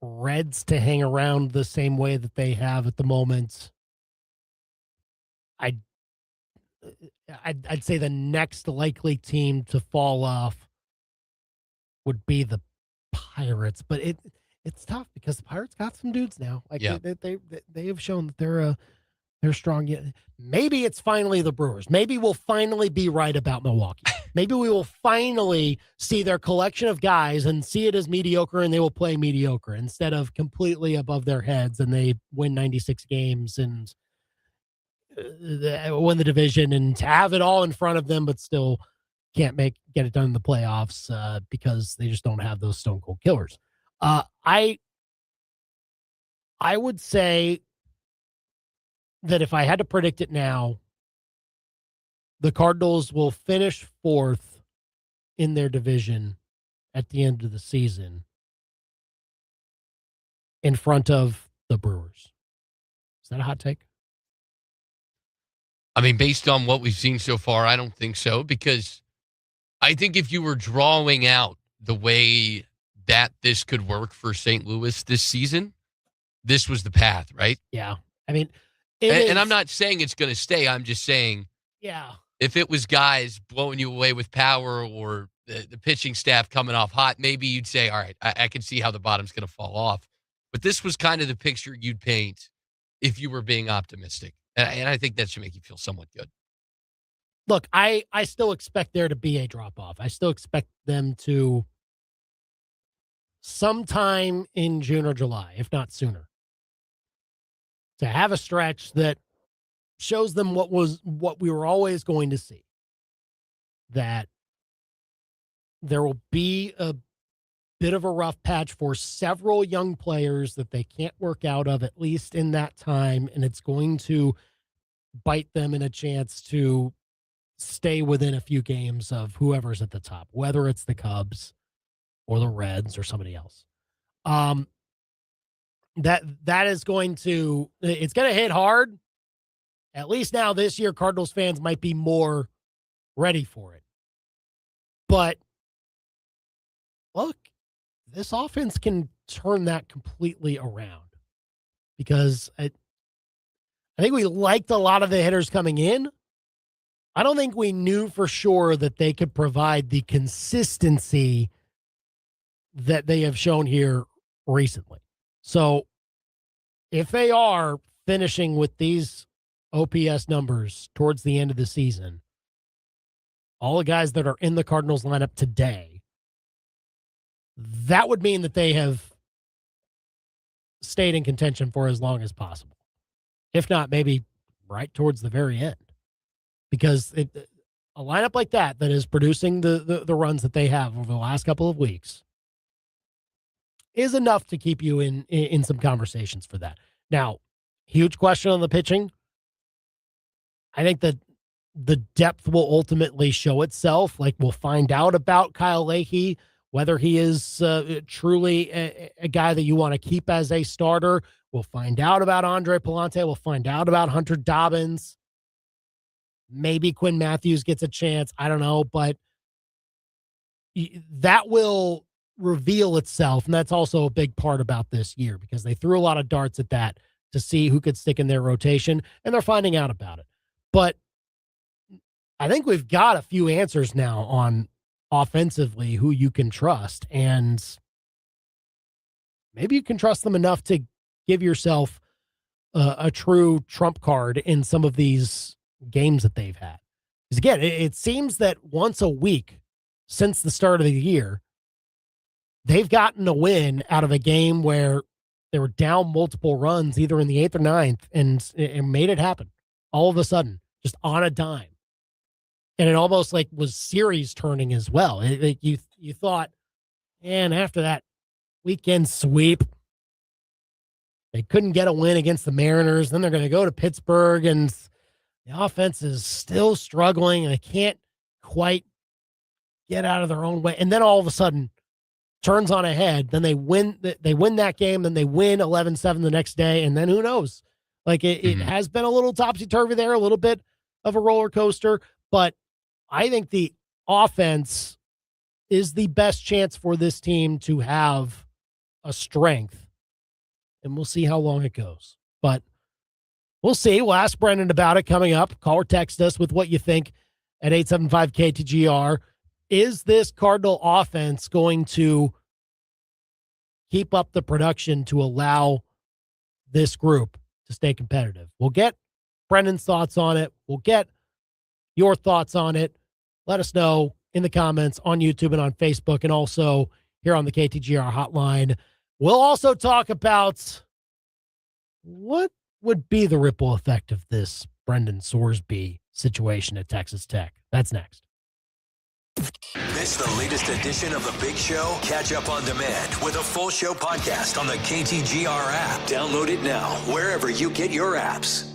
Reds to hang around the same way that they have at the moment. I'd say the next likely team to fall off would be the Pirates, but it's tough because the Pirates got some dudes now. Like they have shown that they're strong. Yet maybe it's finally the Brewers. Maybe we'll finally be right about Milwaukee. Maybe we will finally see their collection of guys and see it as mediocre, and they will play mediocre instead of completely above their heads, and they win 96 games and win the division and have it all in front of them, but still can't get it done in the playoffs because they just don't have those stone cold killers. I would say that if I had to predict it now, the Cardinals will finish 4th in their division at the end of the season in front of the Brewers. Is that a hot take? I mean, based on what we've seen so far, I don't think so, because I think if you were drawing out the way that this could work for St. Louis this season, this was the path, right? Yeah. I mean, and I'm not saying it's going to stay. I'm just saying, yeah, if it was guys blowing you away with power or the pitching staff coming off hot, maybe you'd say, all right, I can see how the bottom's going to fall off. But this was kind of the picture you'd paint if you were being optimistic. And I think that should make you feel somewhat good. Look, I still expect there to be a drop-off. I still expect them to sometime in June or July, if not sooner, to have a stretch that shows them what we were always going to see, that there will be a bit of a rough patch for several young players that they can't work out of, at least in that time, and it's going to bite them in a chance to stay within a few games of whoever's at the top, whether it's the Cubs or the Reds or somebody else. That is going to, it's going to hit hard. At least now this year, Cardinals fans might be more ready for it. But look, this offense can turn that completely around because I think we liked a lot of the hitters coming in. I don't think we knew for sure that they could provide the consistency that they have shown here recently. So if they are finishing with these OPS numbers towards the end of the season, all the guys that are in the Cardinals lineup today, that would mean that they have stayed in contention for as long as possible. If not, maybe right towards the very end. Because a lineup like that is producing the runs that they have over the last couple of weeks is enough to keep you in some conversations for that. Now, huge question on the pitching. I think that the depth will ultimately show itself. Like, we'll find out about Kyle Leahy, whether he is truly a guy that you want to keep as a starter. We'll find out about Andre Palante. We'll find out about Hunter Dobbins. Maybe Quinn Matthews gets a chance. I don't know, but that will reveal itself. And that's also a big part about this year because they threw a lot of darts at that to see who could stick in their rotation, and they're finding out about it. But I think we've got a few answers now on offensively who you can trust, and maybe you can trust them enough to give yourself a true trump card in some of these games that they've had. Because again, it seems that once a week since the start of the year, they've gotten a win out of a game where they were down multiple runs, either in the 8th or 9th, and made it happen all of a sudden, just on a dime. And it almost like was series turning as well. You thought, and after that weekend sweep, they couldn't get a win against the Mariners. Then they're going to go to Pittsburgh, and the offense is still struggling, and they can't quite get out of their own way. And then all of a sudden, turns on a head. Then they win that game. Then they win 11-7 the next day. And then who knows? Like it has been a little topsy-turvy there, a little bit of a roller coaster. But I think the offense is the best chance for this team to have a strength. And we'll see how long it goes. But we'll see. We'll ask Brendan about it coming up. Call or text us with what you think at 875-KTGR. Is this Cardinal offense going to keep up the production to allow this group to stay competitive? We'll get Brendan's thoughts on it. We'll get your thoughts on it. Let us know in the comments on YouTube and on Facebook, and also here on the KTGR hotline. We'll also talk about what would be the ripple effect of this Brendan Sorsby situation at Texas Tech. That's next. Miss the latest edition of The Big Show? Catch up on demand with a full show podcast on the KTGR app. Download it now, wherever you get your apps.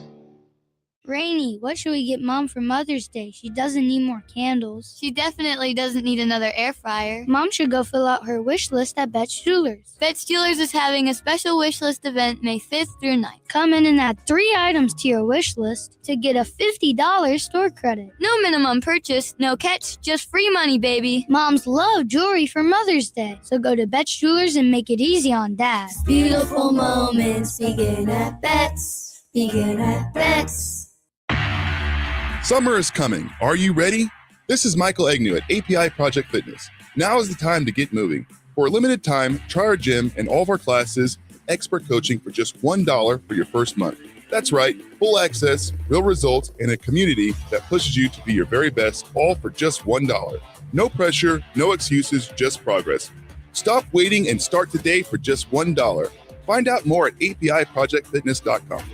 Rainy, what should we get Mom for Mother's Day? She doesn't need more candles. She definitely doesn't need another air fryer. Mom should go fill out her wish list at Bet's Jewelers. Bet's Jewelers is having a special wish list event May 5th through 9th. Come in and add 3 items to your wish list to get a $50 store credit. No minimum purchase, no catch, just free money, baby. Moms love jewelry for Mother's Day, so go to Bet's Jewelers and make it easy on Dad. Beautiful moments begin at Bet's. Begin at Bet's. Summer is coming. Are you ready? This is Michael Agnew at API Project Fitness. Now is the time to get moving. For a limited time, try our gym and all of our classes, expert coaching for just $1 for your first month. That's right, full access, real results, and a community that pushes you to be your very best, all for just $1. No pressure, no excuses, just progress. Stop waiting and start today for just $1. Find out more at APIProjectFitness.com.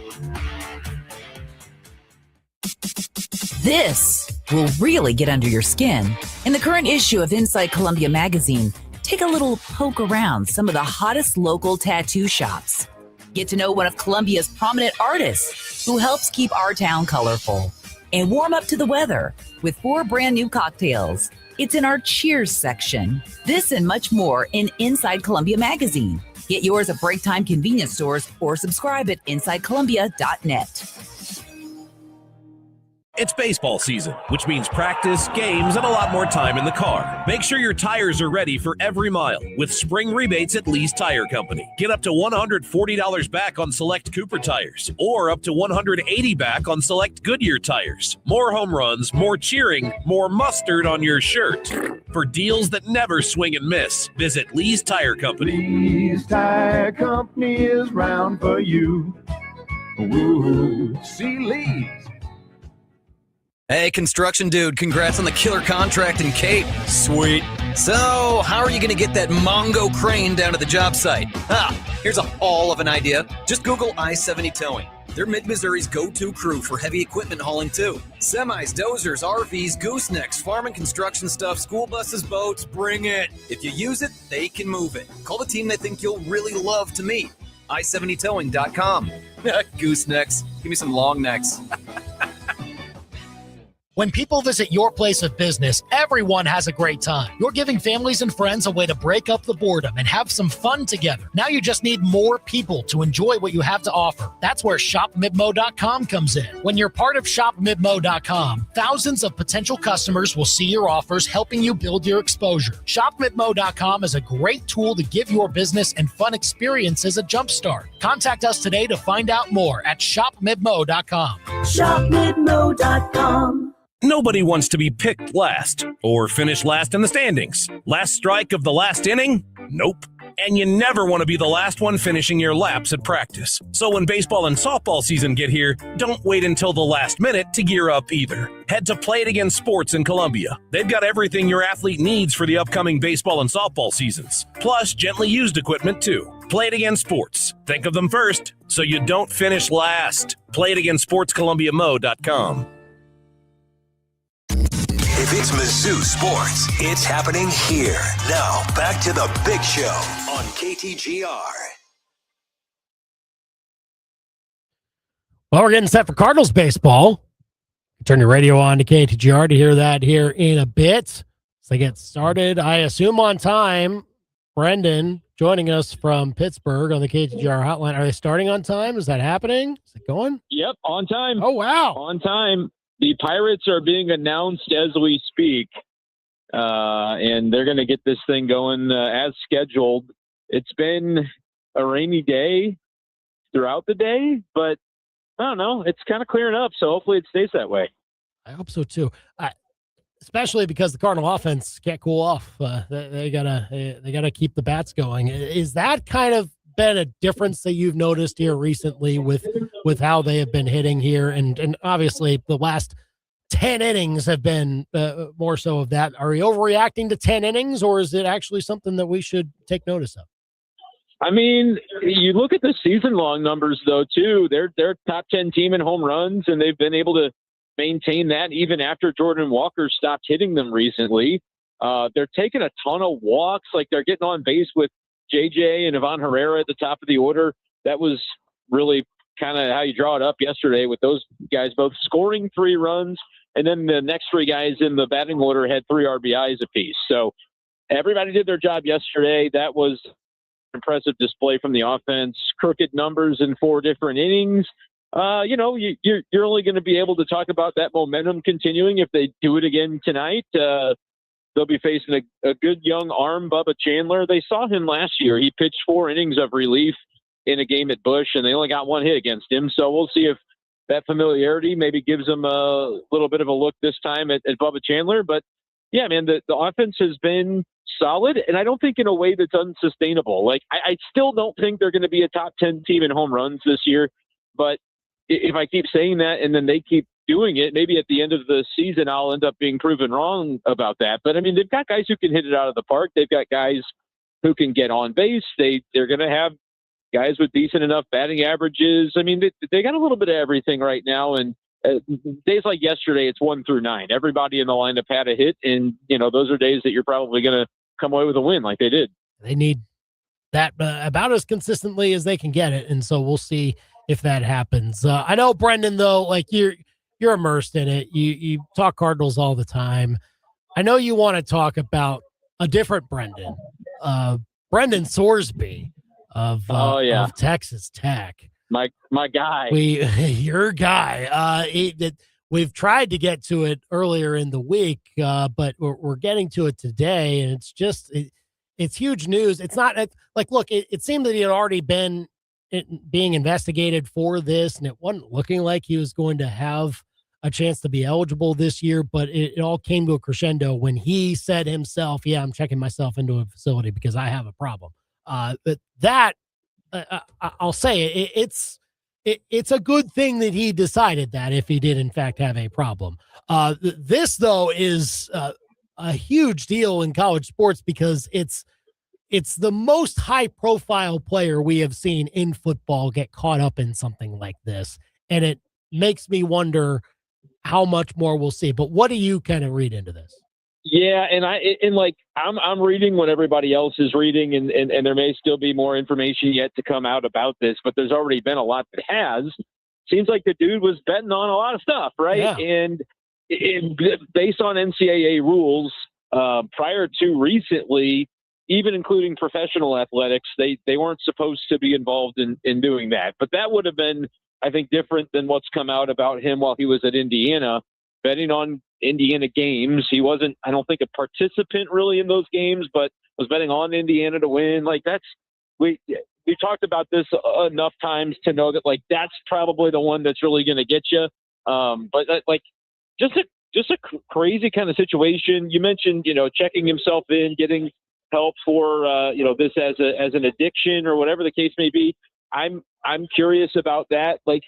This will really get under your skin. In the current issue of Inside Columbia magazine, take a little poke around some of the hottest local tattoo shops. Get to know one of Columbia's prominent artists who helps keep our town colorful. And warm up to the weather with 4 brand new cocktails. It's in our Cheers section. This and much more in Inside Columbia magazine. Get yours at break time convenience stores or subscribe at InsideColumbia.net. It's baseball season, which means practice, games, and a lot more time in the car. Make sure your tires are ready for every mile with spring rebates at Lee's Tire Company. Get up to $140 back on select Cooper tires, or up to $180 back on select Goodyear tires. More home runs, more cheering, more mustard on your shirt. For deals that never swing and miss, visit Lee's Tire Company. Lee's Tire Company is round for you. Ooh, see Lee's. Hey, construction dude, congrats on the killer contract in Cape. Sweet. So, how are you going to get that Mongo crane down to the job site? Here's a haul of an idea. Just Google I-70 Towing. They're Mid-Missouri's go-to crew for heavy equipment hauling, too. Semis, dozers, RVs, goosenecks, farm and construction stuff, school buses, boats, bring it. If you use it, they can move it. Call the team they think you'll really love to meet. I70towing.com. Goosenecks. Give me some long necks. When people visit your place of business, everyone has a great time. You're giving families and friends a way to break up the boredom and have some fun together. Now you just need more people to enjoy what you have to offer. That's where ShopMidmo.com comes in. When you're part of ShopMidmo.com, thousands of potential customers will see your offers, helping you build your exposure. ShopMidmo.com is a great tool to give your business and fun experiences a jumpstart. Contact us today to find out more at ShopMidmo.com. ShopMidmo.com. Nobody wants to be picked last or finish last in the standings. Last strike of the last inning? Nope. And you never want to be the last one finishing your laps at practice. So when baseball and softball season get here, don't wait until the last minute to gear up either. Head to Play It Again Sports in Columbia. They've got everything your athlete needs for the upcoming baseball and softball seasons, plus gently used equipment too. Play It Again Sports. Think of them first so you don't finish last. PlayItAgainSportsColumbiaMo.com. If it's Mizzou sports, it's happening here. Now, back to the big show on KTGR. Well, we're getting set for Cardinals baseball. Turn your radio on to KTGR to hear that here in a bit. So they get started, I assume, on time. Brendan joining us from Pittsburgh on the KTGR hotline. Are they starting on time? Is that happening? Is it going? Yep, on time. Oh, wow. On time. The Pirates are being announced as we speak, and they're going to get this thing going as scheduled. It's been a rainy day throughout the day, but I don't know. It's kind of clearing up, so hopefully it stays that way. I hope so, too. Especially because the Cardinal offense can't cool off. They gotta keep the bats going. Is that kind of been a difference that you've noticed here recently with how they have been hitting here, and obviously the last 10 innings have been more so of that? Are we overreacting to 10 innings, or is it actually something that we should take notice of? I mean, you look at the season-long numbers, though, too. They're top 10 team in home runs, and they've been able to maintain that even after Jordan Walker stopped hitting them recently. They're taking a ton of walks. Like, they're getting on base with JJ and Ivan Herrera at the top of the order. That was really kind of how you draw it up yesterday, with those guys both scoring 3 runs, and then the next 3 guys in the batting order had 3 RBIs apiece. So everybody did their job yesterday. That was an impressive display from the offense. Crooked numbers in 4 different innings. You're only going to be able to talk about that momentum continuing if they do it again tonight. They'll be facing a good young arm, Bubba Chandler. They saw him last year. He pitched 4 innings of relief in a game at Busch, and they only got 1 hit against him. So we'll see if that familiarity maybe gives them a little bit of a look this time at Bubba Chandler. But, yeah, man, the offense has been solid, and I don't think in a way that's unsustainable. Like, I still don't think they're going to be a top 10 team in home runs this year. But if I keep saying that and then they keep doing it, maybe at the end of the season I'll end up being proven wrong about that. But I mean, they've got guys who can hit it out of the park. They've got guys who can get on base. They're going to have guys with decent enough batting averages. I mean, they got a little bit of everything right now. And days like yesterday, it's 1 through 9. Everybody in the lineup had a hit, and those are days that you're probably going to come away with a win like they did. They need that about as consistently as they can get it, and so we'll see if that happens. I know, Brendan, though, like you're immersed in it. You talk Cardinals all the time. I know you want to talk about a different Brendan, Brendan Sorsby of Texas Tech. My guy. Your guy. we've tried to get to it earlier in the week, but we're getting to it today, and it's just it's huge news. It's not like, look, it seemed that he had already been being investigated for this, and it wasn't looking like he was going to have a chance to be eligible this year, but it all came to a crescendo when he said himself, yeah, I'm checking myself into a facility because I have a problem. But that, I'll say it's a good thing that he decided that if he did in fact have a problem. This though is a huge deal in college sports because it's the most high profile player we have seen in football get caught up in something like this. And it makes me wonder how much more we'll see. But what do you kind of read into this? Yeah, and I'm reading what everybody else is reading, and there may still be more information yet to come out about this, but there's already been a lot that has. Seems like the dude was betting on a lot of stuff, right? Yeah. And based on NCAA rules, prior to recently, even including professional athletics, they weren't supposed to be involved in doing that. But that would have been, I think, different than what's come out about him while he was at Indiana, betting on Indiana games. He wasn't, I don't think, a participant really in those games, but was betting on Indiana to win. Like we talked about this enough times to know that that's probably the one that's really going to get you. But just a crazy kind of situation. You mentioned, checking himself in, getting help for this as an addiction or whatever the case may be. I'm curious about that. Like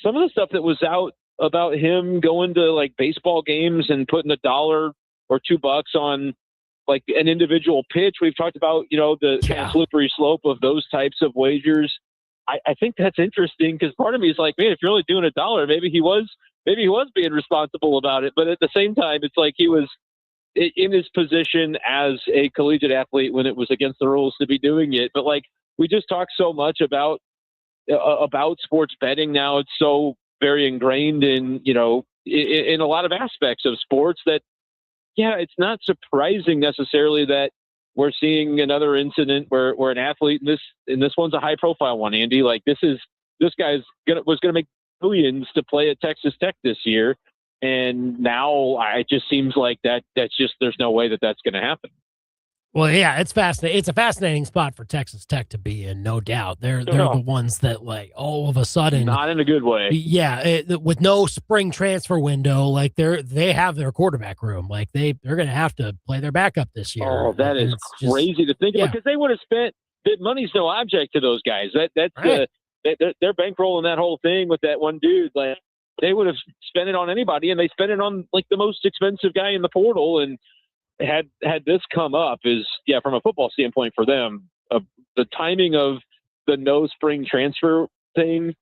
some of the stuff that was out about him going to baseball games and putting $1 or $2 on an individual pitch. We've talked about, the kind of slippery slope of those types of wagers. I think that's interesting because part of me is like, man, if you're only doing $1, maybe he was being responsible about it. But at the same time, it's like he was in his position as a collegiate athlete when it was against the rules to be doing it. But we just talk so much about sports betting now. It's so very ingrained in a lot of aspects of sports that, it's not surprising necessarily that we're seeing another incident where an athlete, and this one's a high profile one, Andy, this guy's was going to make billions to play at Texas Tech this year. And now it just seems like that's just, there's no way that's going to happen. Well, yeah, it's fascinating. It's a fascinating spot for Texas Tech to be in, no doubt. They're the ones that all of a sudden, not in a good way. Yeah, with no spring transfer window, they have their quarterback room. They're going to have to play their backup this year. Oh, that is crazy to think about because they would have spent. Money's no object to those guys. That's right. They're bankrolling that whole thing with that one dude. They would have spent it on anybody, and they spent it on the most expensive guy in the portal. And had this come up is, from a football standpoint for them, the timing of the no spring transfer thing,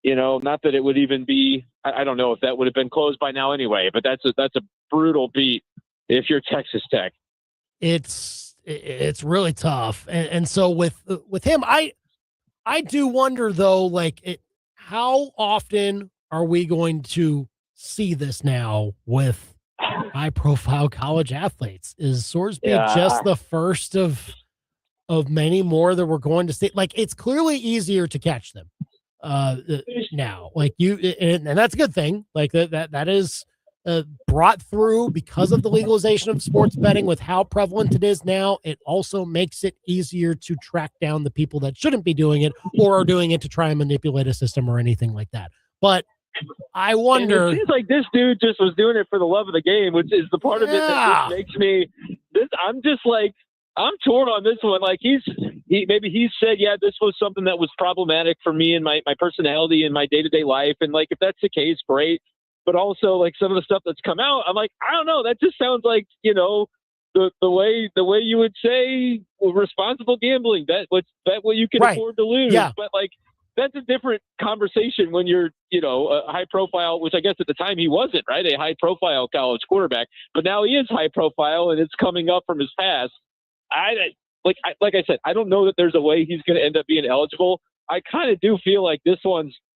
not that it would even be, I don't know if that would have been closed by now anyway, but that's a brutal beat if you're Texas Tech. It's really tough. And so with him, I do wonder though, how often are we going to see this now with high profile college athletes? Is Sorsby just the first of many more that we're going to see? It's clearly easier to catch them now. And that's a good thing. That is brought through because of the legalization of sports betting with how prevalent it is now. It also makes it easier to track down the people that shouldn't be doing it or are doing it to try and manipulate a system or anything like that. But I wonder. And it seems like this dude just was doing it for the love of the game, which is the part of it that just makes me. I'm just I'm torn on this one. He said, this was something that was problematic for me and my personality and my day-to-day life, and if that's the case, great. But also some of the stuff that's come out, I'm I don't know. That just sounds like the way you would say responsible gambling. Bet what you can afford to lose. Yeah. But that's a different conversation when you're, a high profile, which I guess at the time he wasn't, right? A high profile college quarterback, but now he is high profile and it's coming up from his past. Like I said, I don't know that there's a way he's going to end up being eligible. I kind of do feel like this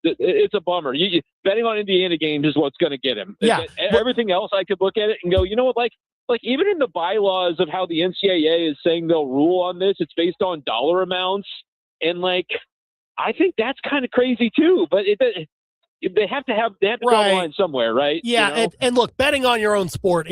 it's a bummer. You betting on Indiana games is what's going to get him. Yeah. Everything else, I could look at it and go, you know what, even in the bylaws of how the NCAA is saying they'll rule on this, it's based on dollar amounts. And I think that's kind of crazy too, but they have to draw the line somewhere, right? Yeah, You know? and look, betting on your own sport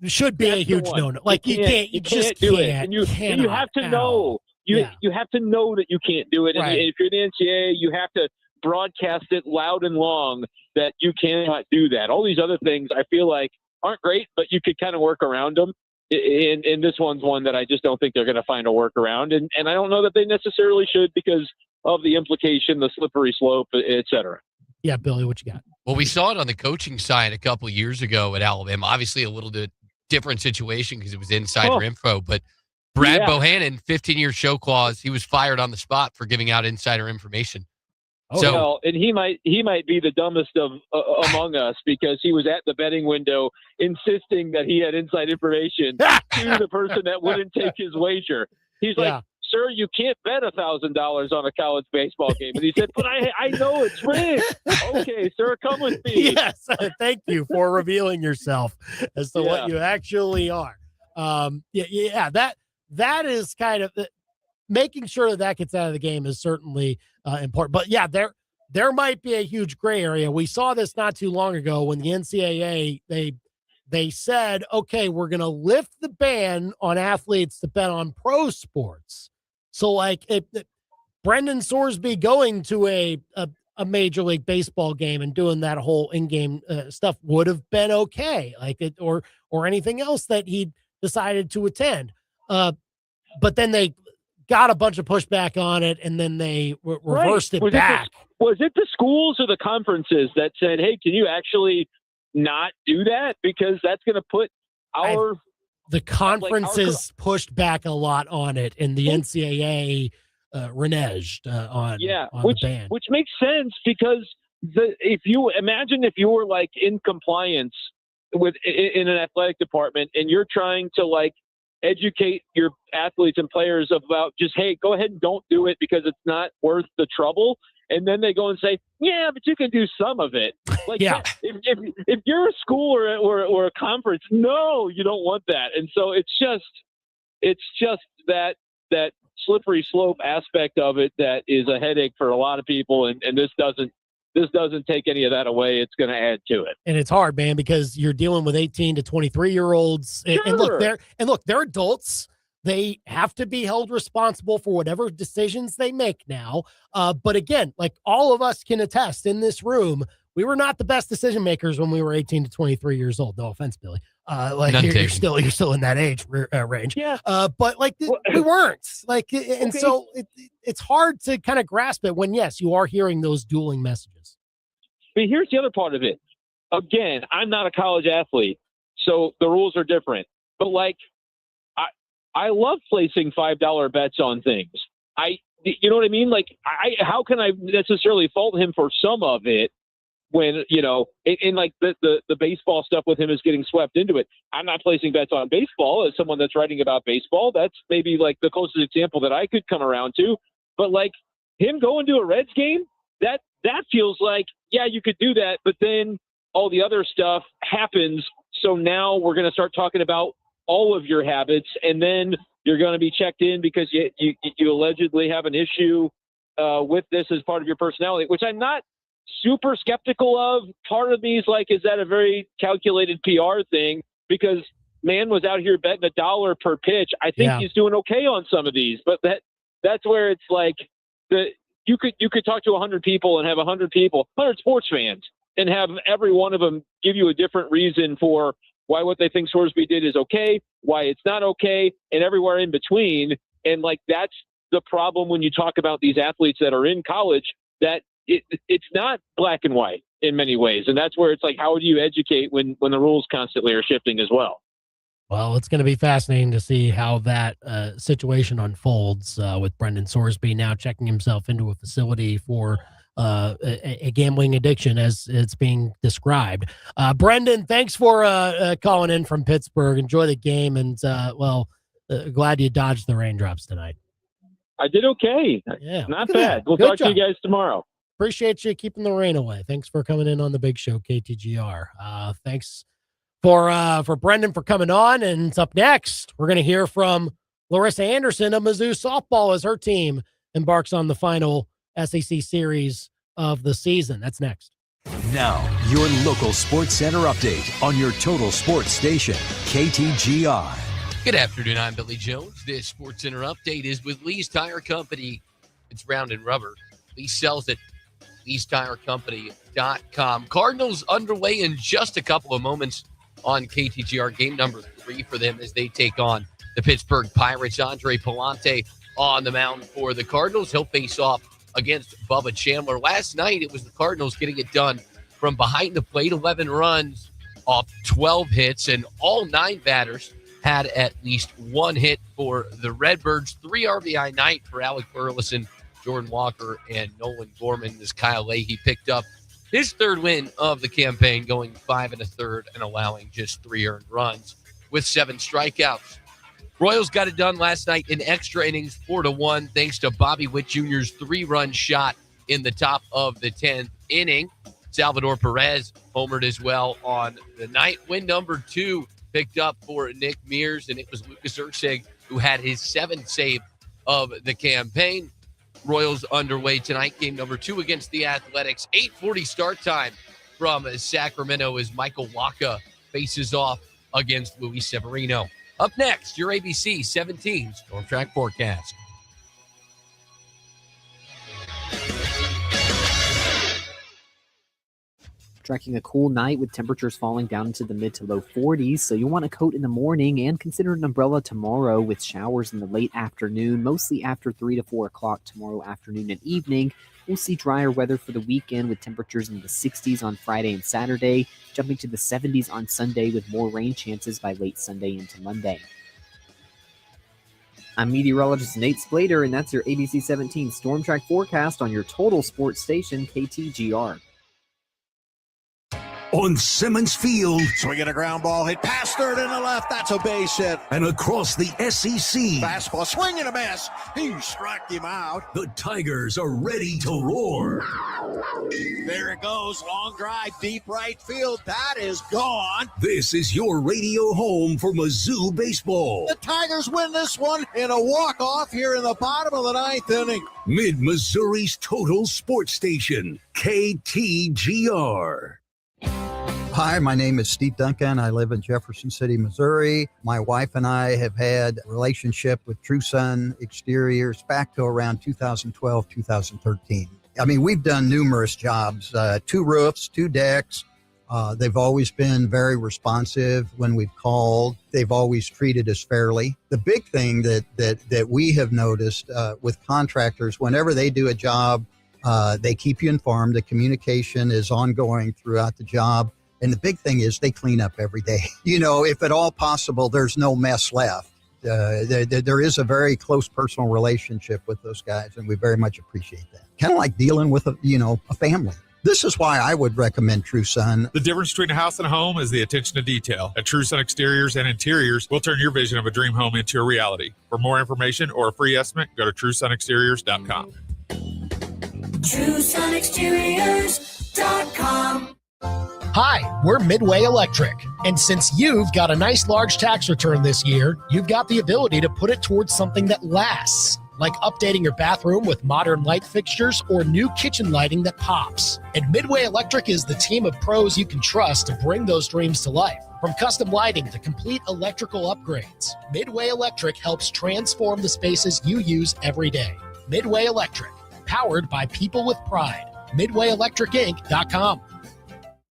should be a huge no-no. Like you just do it, can't. and you have to know. You have to know that you can't do it. And if you're the NCAA, you have to broadcast it loud and long that you cannot do that. All these other things I feel like aren't great, but you could kind of work around them. And this one's one that I just don't think they're going to find a workaround. And I don't know that they necessarily should because of the implication, the slippery slope, et cetera. Yeah, Billy, what you got? Well, we saw it on the coaching side a couple of years ago at Alabama. Obviously, a little bit different situation because it was insider info. But Brad Bohannon, 15-year show clause, he was fired on the spot for giving out insider information. Well, and he might be the dumbest of among us because he was at the betting window insisting that he had inside information to the person that wouldn't take his wager. He's like, "Sir, you can't bet $1,000 on a college baseball game." And he said, "But I know it's rigged." "Okay, sir, come with me." Yes, thank you for revealing yourself as to what you actually are. That is kind of making sure that gets out of the game is certainly important. But yeah, there might be a huge gray area. We saw this not too long ago when the NCAA they said, okay, we're going to lift the ban on athletes to bet on pro sports. So like if Brendan Sorsby going to a Major League Baseball game and doing that whole in-game stuff would have been okay, like it or anything else that he decided to attend. But then they got a bunch of pushback on it, and then they reversed it back. Was it the schools or the conferences that said, hey, can you actually not do that? Because that's going to put the conferences pushed back a lot on it, and the NCAA reneged on the ban. Which makes sense because if you were like in compliance in an athletic department and you're trying to like educate your athletes and players about just, hey, go ahead and don't do it because it's not worth the trouble. And then they go and say, yeah, but you can do some of it. Like, if you're a school or a conference, no, you don't want that. And so it's just that slippery slope aspect of it that is a headache for a lot of people. And this doesn't take any of that away. It's going to add to it. And it's hard, man, because you're dealing with 18 to 23-year-olds. Sure. And look, they're adults. They have to be held responsible for whatever decisions they make now. But again, like all of us can attest in this room, we were not the best decision makers when we were 18 to 23 years old. No offense, Billy. You're still in that age range. Yeah. But like we weren't like, and so it's hard to kind of grasp it when, yes, you are hearing those dueling messages. But here's the other part of it. Again, I'm not a college athlete, so the rules are different. But like, I love placing $5 bets on things. You know what I mean? Like, how can I necessarily fault him for some of it when, you know, in like the baseball stuff with him is getting swept into it. I'm not placing bets on baseball as someone that's writing about baseball. That's maybe like the closest example that I could come around to. But like him going to a Reds game, that feels like, yeah, you could do that. But then all the other stuff happens. So now we're going to start talking about all of your habits, and then you're going to be checked in because you allegedly have an issue with this as part of your personality, which I'm not super skeptical of. Part of me is like, is that a very calculated PR thing? Because man was out here betting $1 per pitch. I think he's doing okay on some of these, but that's where it's like you could talk to 100 people and have 100 sports fans, and have every one of them give you a different reason for why what they think Sorsby did is okay, why it's not okay, and everywhere in between. And like, that's the problem when you talk about these athletes that are in college, that it's not black and white in many ways. And that's where it's like, how do you educate when the rules constantly are shifting as well? Well, it's going to be fascinating to see how that situation unfolds with Brendan Sorsby now checking himself into a facility for a gambling addiction as it's being described. Brendan, thanks for calling in from Pittsburgh. Enjoy the game, and glad you dodged the raindrops tonight. I did okay. Yeah, not bad. We'll talk to you guys tomorrow. Appreciate you keeping the rain away. Thanks for coming in on the big show, KTGR. Thanks for Brendan for coming on. And up next, we're going to hear from Larissa Anderson of Mizzou softball as her team embarks on the final SEC series of the season. That's next. Now, your local sports center update on your total sports station, KTGR. Good afternoon, I'm Billy Jones. This Sports Center update is with Lee's Tire Company. It's round and rubber. Lee sells it. Lee'sTireCompany.com. Cardinals underway in just a couple of moments on KTGR. Game number 3 for them as they take on the Pittsburgh Pirates. Andre Palante on the mound for the Cardinals. He'll face off against Bubba Chandler. Last night, it was the Cardinals getting it done from behind the plate. 11 runs off 12 hits, and all 9 batters had at least 1 hit for the Redbirds. 3 RBI night for Alec Burleson, Jordan Walker, and Nolan Gorman as Kyle Leahy picked up his 3rd win of the campaign, going 5 1/3 and allowing just 3 earned runs with 7 strikeouts. Royals got it done last night in extra innings, 4-1, thanks to Bobby Witt Jr.'s 3-run shot in the top of the 10th inning. Salvador Perez homered as well on the night. Win number 2 picked up for Nick Mears, and it was Lucas Erceg who had his 7th save of the campaign. Royals underway tonight, game number 2 against the Athletics. 8:40 start time from Sacramento as Michael Wacha faces off against Luis Severino. Up next, your ABC 17 Storm Track forecast. Tracking a cool night with temperatures falling down into the mid to low 40s, so you'll want a coat in the morning and consider an umbrella tomorrow with showers in the late afternoon, mostly after 3 to 4 o'clock tomorrow afternoon and evening. We'll see drier weather for the weekend with temperatures in the 60s on Friday and Saturday, jumping to the 70s on Sunday with more rain chances by late Sunday into Monday. I'm meteorologist Nate Splater, and that's your ABC 17 Storm Track forecast on your total sports station, KTGR. On Simmons Field. Swinging a ground ball, hit past third and the left. That's a base hit. And across the SEC. Fastball, swing and a miss. He struck him out. The Tigers are ready to roar. There it goes. Long drive, deep right field. That is gone. This is your radio home for Mizzou baseball. The Tigers win this one in a walk-off here in the bottom of the 9th inning. Mid-Missouri's total sports station, KTGR. Hi, my name is Steve Duncan. I live in Jefferson City, Missouri. My wife and I have had a relationship with True Sun Exteriors back to around 2012, 2013. I mean, we've done numerous jobs, 2 roofs, 2 decks. They've always been very responsive when we've called. They've always treated us fairly. The big thing that we have noticed with contractors, whenever they do a job, they keep you informed. The communication is ongoing throughout the job. And the big thing is they clean up every day. You know, if at all possible, there's no mess left. There is a very close personal relationship with those guys, and we very much appreciate that. Kind of like dealing with a family. This is why I would recommend True Sun. The difference between a house and a home is the attention to detail. At True Sun Exteriors and Interiors, we'll turn your vision of a dream home into a reality. For more information or a free estimate, go to TrueSunExteriors.com. TrueSunExteriors.com. Hi, we're Midway Electric, and since you've got a nice large tax return this year, you've got the ability to put it towards something that lasts, like updating your bathroom with modern light fixtures or new kitchen lighting that pops. And Midway Electric is the team of pros you can trust to bring those dreams to life. From custom lighting to complete electrical upgrades, Midway Electric helps transform the spaces you use every day. Midway Electric, powered by people with pride. MidwayElectricInc.com.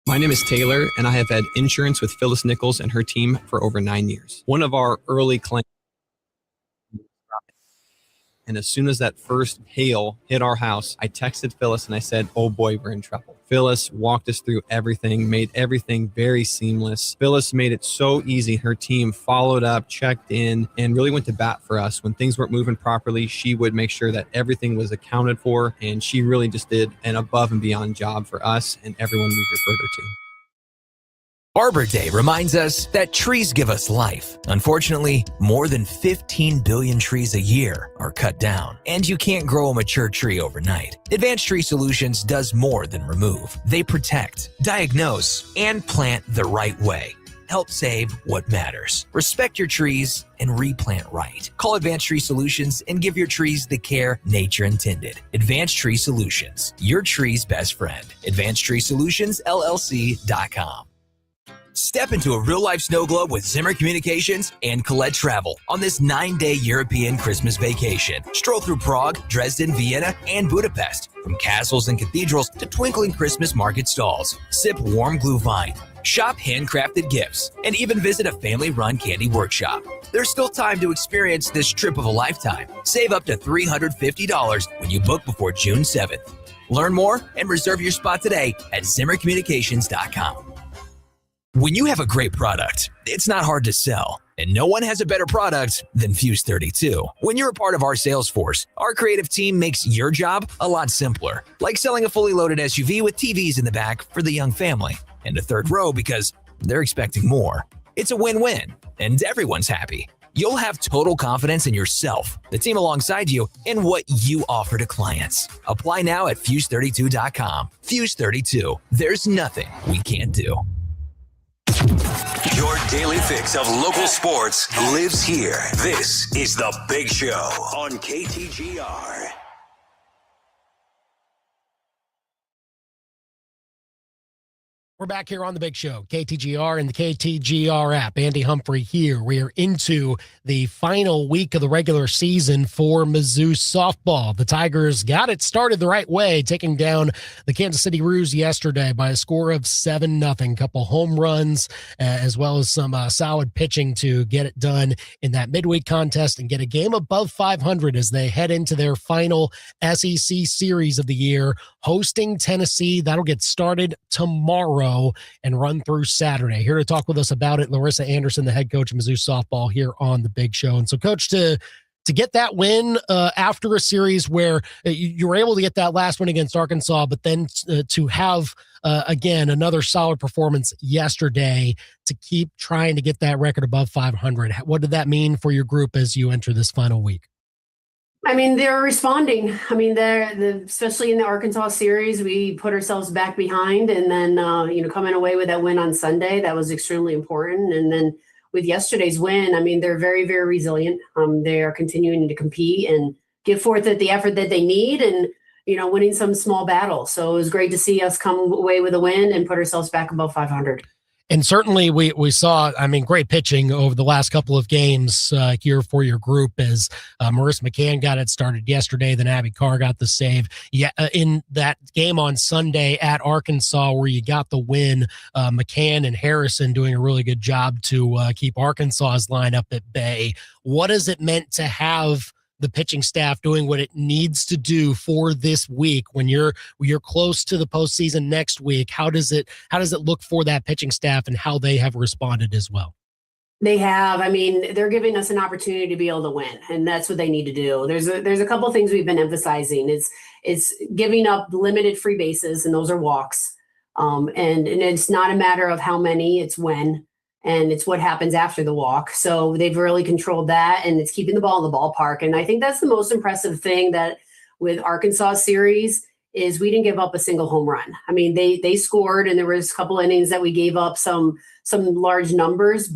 My name is Taylor, and I have had insurance with Phyllis Nichols and her team for over 9 years. One of our early claims, and as soon as that first hail hit our house, I texted Phyllis and I said, oh boy, we're in trouble. Phyllis walked us through everything, made everything very seamless. Phyllis made it so easy. Her team followed up, checked in, and really went to bat for us. When things weren't moving properly, she would make sure that everything was accounted for, and she really just did an above and beyond job for us and everyone we referred her to. Arbor Day reminds us that trees give us life. Unfortunately, more than 15 billion trees a year are cut down, and you can't grow a mature tree overnight. Advanced Tree Solutions does more than remove. They protect, diagnose, and plant the right way. Help save what matters. Respect your trees and replant right. Call Advanced Tree Solutions and give your trees the care nature intended. Advanced Tree Solutions, your tree's best friend. AdvancedTreeSolutionsLLC.com. Step into a real-life snow globe with Zimmer Communications and Colette Travel on this 9-day European Christmas vacation. Stroll through Prague, Dresden, Vienna, and Budapest. From castles and cathedrals to twinkling Christmas market stalls. Sip warm Glühwein. Shop handcrafted gifts. And even visit a family-run candy workshop. There's still time to experience this trip of a lifetime. Save up to $350 when you book before June 7th. Learn more and reserve your spot today at ZimmerCommunications.com. When you have a great product, it's not hard to sell, and no one has a better product than Fuse 32. When you're a part of our sales force, our creative team makes your job a lot simpler, like selling a fully loaded SUV with TVs in the back for the young family, and a third row because they're expecting more. It's a win-win, and everyone's happy. You'll have total confidence in yourself, the team alongside you, and what you offer to clients. Apply now at Fuse32.com. Fuse 32, there's nothing we can't do. Your daily fix of local sports lives here. This is The Big Show on KTGR. We're back here on The Big Show, KTGR and the KTGR app. Andy Humphrey here. We are into the final week of the regular season for Mizzou softball. The Tigers got it started the right way, taking down the Kansas City Roos yesterday by a score of 7-0. Couple home runs, as well as some solid pitching to get it done in that midweek contest and get a game above 500 as they head into their final SEC series of the year, hosting Tennessee. That'll get started tomorrow and run through Saturday. Here to talk with us about it, Larissa Anderson, the head coach of Mizzou softball here on The Big Show. And so, Coach, to get that win after a series where you were able to get that last win against Arkansas, but then to have, again, another solid performance yesterday to keep trying to get that record above 500, what did that mean for your group as you enter this final week? I mean, they're responding. I mean, especially in the Arkansas series, we put ourselves back behind, and then coming away with that win on Sunday, that was extremely important. And then with yesterday's win, I mean, they're very, very resilient. They are continuing to compete and give forth the effort that they need, and winning some small battles. So it was great to see us come away with a win and put ourselves back above 500. And certainly we saw, I mean, great pitching over the last couple of games here for your group as Marissa McCann got it started yesterday, then Abby Carr got the save. Yeah, in that game on Sunday at Arkansas where you got the win, McCann and Harrison doing a really good job to keep Arkansas's lineup at bay. What has it meant to have the pitching staff doing what it needs to do for this week when you're close to the postseason next week? How does it look for that pitching staff and how they have responded as well? They have. I mean, they're giving us an opportunity to be able to win, and that's what they need to do. There's a couple of things we've been emphasizing. It's giving up limited free bases, and those are walks. And it's not a matter of how many, it's when. And it's what happens after the walk. So they've really controlled that, and it's keeping the ball in the ballpark. And I think that's the most impressive thing that with Arkansas series is we didn't give up a single home run. I mean, they scored, and there was a couple innings that we gave up some large numbers,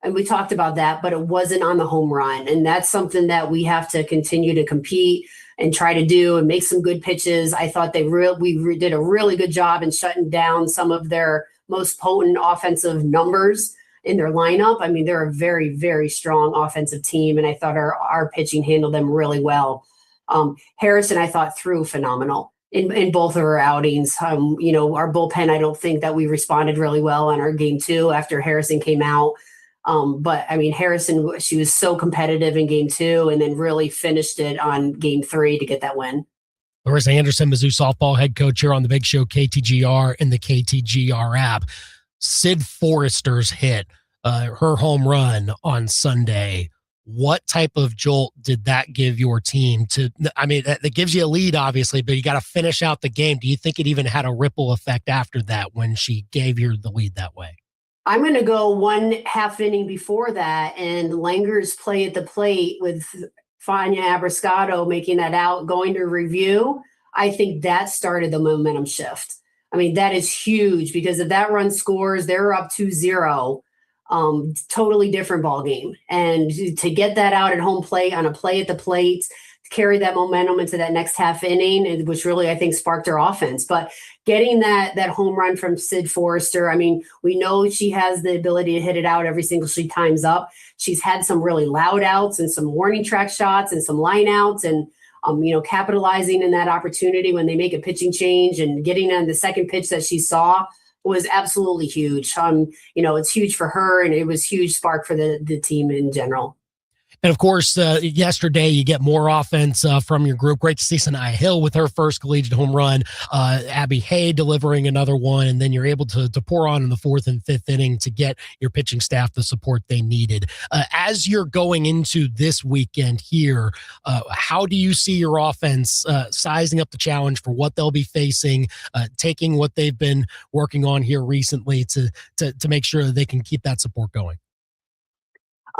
and we talked about that, but it wasn't on the home run. And that's something that we have to continue to compete and try to do and make some good pitches. I thought we did a really good job in shutting down some of their most potent offensive numbers in their lineup. I mean, they're a very, very strong offensive team, and I thought our pitching handled them really well. Harrison, I thought, threw phenomenal in both of our outings. Our bullpen, I don't think that we responded really well on our game 2 after Harrison came out. But I mean, Harrison, she was so competitive in game 2 and then really finished it on game 3 to get that win. Larissa Anderson, Mizzou softball head coach here on The Big Show, KTGR and the KTGR app. Sid Forrester's hit, her home run on Sunday. What type of jolt did that give your team that gives you a lead, obviously, but you got to finish out the game. Do you think it even had a ripple effect after that when she gave you the lead that way? I'm going to go 1/2 inning before that, and Langer's play at the plate with Fania Abriscato making that out, going to review. I think that started the momentum shift. I mean, that is huge because if that run scores, they're up 2-0. Totally different ball game. And to get that out at home plate on a play at the plate, carry that momentum into that next half inning, which really, I think, sparked her offense. But getting that home run from Sid Forrester, I mean, we know she has the ability to hit it out every single she times up. She's had some really loud outs and some warning track shots and some line outs, and capitalizing in that opportunity when they make a pitching change and getting on the second pitch that she saw was absolutely huge. It's huge for her, and it was huge spark for the team in general. And of course, yesterday you get more offense from your group. Great to see Sanaya Hill with her first collegiate home run, Abby Hay delivering another one, and then you're able to pour on in the fourth and fifth inning to get your pitching staff the support they needed. As you're going into this weekend here, how do you see your offense sizing up the challenge for what they'll be facing, taking what they've been working on here recently to make sure that they can keep that support going?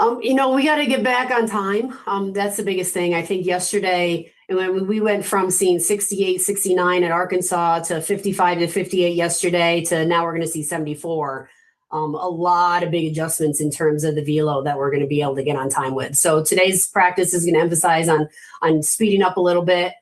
We got to get back on time. That's the biggest thing. I think yesterday, when we went from seeing 68, 69 at Arkansas to 55 to 58 yesterday to now we're going to see 74. A lot of big adjustments in terms of the velo that we're going to be able to get on time with. So today's practice is going to emphasize on speeding up a little bit,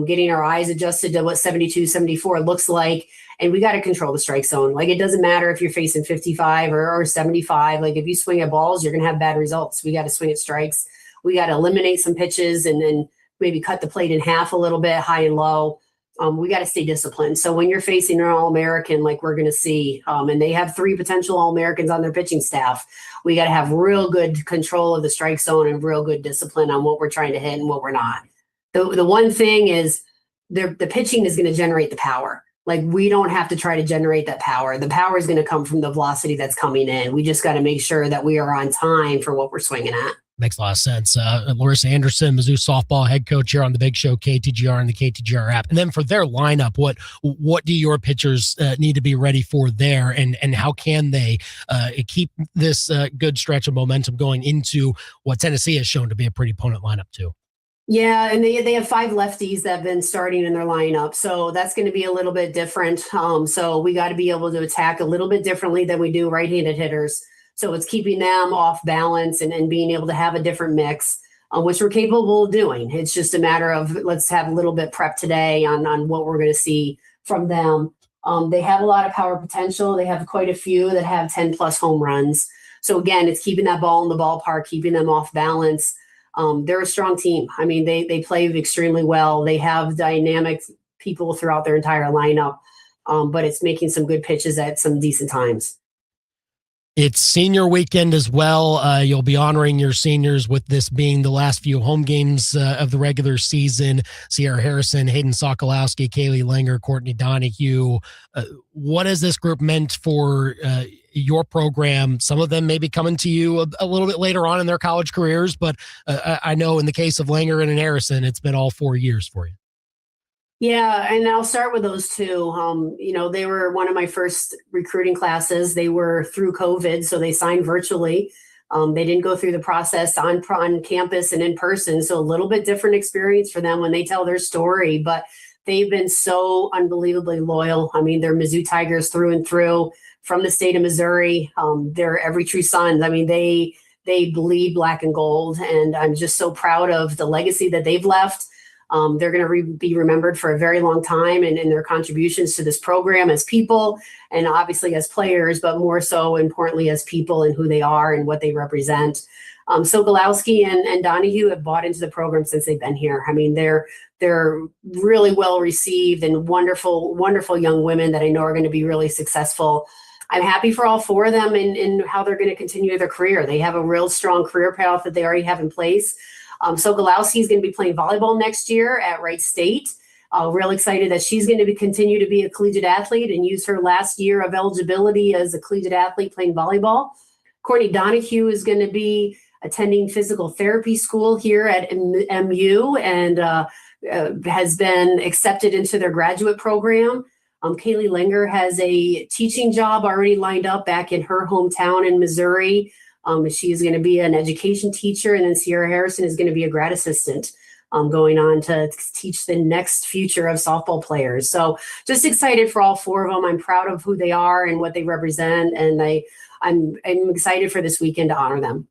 getting our eyes adjusted to what 72, 74 looks like. And we got to control the strike zone. Like, it doesn't matter if you're facing 55 or 75. Like, if you swing at balls, you're going to have bad results. We got to swing at strikes. We got to eliminate some pitches and then maybe cut the plate in half a little bit, high and low. We got to stay disciplined. So when you're facing an All-American, like we're going to see, and they have 3 potential All-Americans on their pitching staff, we got to have real good control of the strike zone and real good discipline on what we're trying to hit and what we're not. The one thing is the pitching is going to generate the power. Like, we don't have to try to generate that power. The power is going to come from the velocity that's coming in. We just got to make sure that we are on time for what we're swinging at. Makes a lot of sense. Larissa Anderson, Mizzou softball head coach here on the Big Show, KTGR and the KTGR app. And then for their lineup, what do your pitchers need to be ready for there, and how can they keep this good stretch of momentum going into what Tennessee has shown to be a pretty opponent lineup too? Yeah, and they have 5 lefties that have been starting in their lineup. So that's going to be a little bit different. So we got to be able to attack a little bit differently than we do right-handed hitters. So it's keeping them off balance and being able to have a different mix, which we're capable of doing. It's just a matter of let's have a little bit prep today on what we're going to see from them. They have a lot of power potential. They have quite a few that have 10-plus home runs. So again, it's keeping that ball in the ballpark, keeping them off balance. They're a strong team. I mean, they play extremely well. They have dynamic people throughout their entire lineup, but it's making some good pitches at some decent times. It's senior weekend as well. You'll be honoring your seniors with this being the last few home games of the regular season. Sierra Harrison, Hayden Sokolowski, Kaylee Langer, Courtney Donahue. What has this group meant for your program? Some of them may be coming to you a little bit later on in their college careers, but I know in the case of Langer and Harrison, it's been all 4 years for you. Yeah, and I'll start with those two. They were one of my first recruiting classes. They were through COVID, so they signed virtually. They didn't go through the process on campus and in person, so a little bit different experience for them when they tell their story. But they've been so unbelievably loyal. I mean, they're Mizzou Tigers through and through from the state of Missouri. They're every true Sons. I mean, they bleed black and gold, and I'm just so proud of the legacy that they've left. They're going to be remembered for a very long time and in their contributions to this program as people and obviously as players, but more so importantly as people and who they are and what they represent. Sokolowski and Donahue have bought into the program since they've been here. I mean, they're really well received and wonderful, wonderful young women that I know are going to be really successful. I'm happy for all 4 of them in how they're going to continue their career. They have a real strong career path that they already have in place. Sokolowski is going to be playing volleyball next year at Wright State. Real excited that she's going to continue to be a collegiate athlete and use her last year of eligibility as a collegiate athlete playing volleyball. Courtney Donahue is going to be attending physical therapy school here at MU and has been accepted into their graduate program. Kaylee Langer has a teaching job already lined up back in her hometown in Missouri. She's going to be an education teacher, and then Sierra Harrison is going to be a grad assistant going on to teach the next future of softball players. So just excited for all 4 of them. I'm proud of who they are and what they represent, and I'm excited for this weekend to honor them.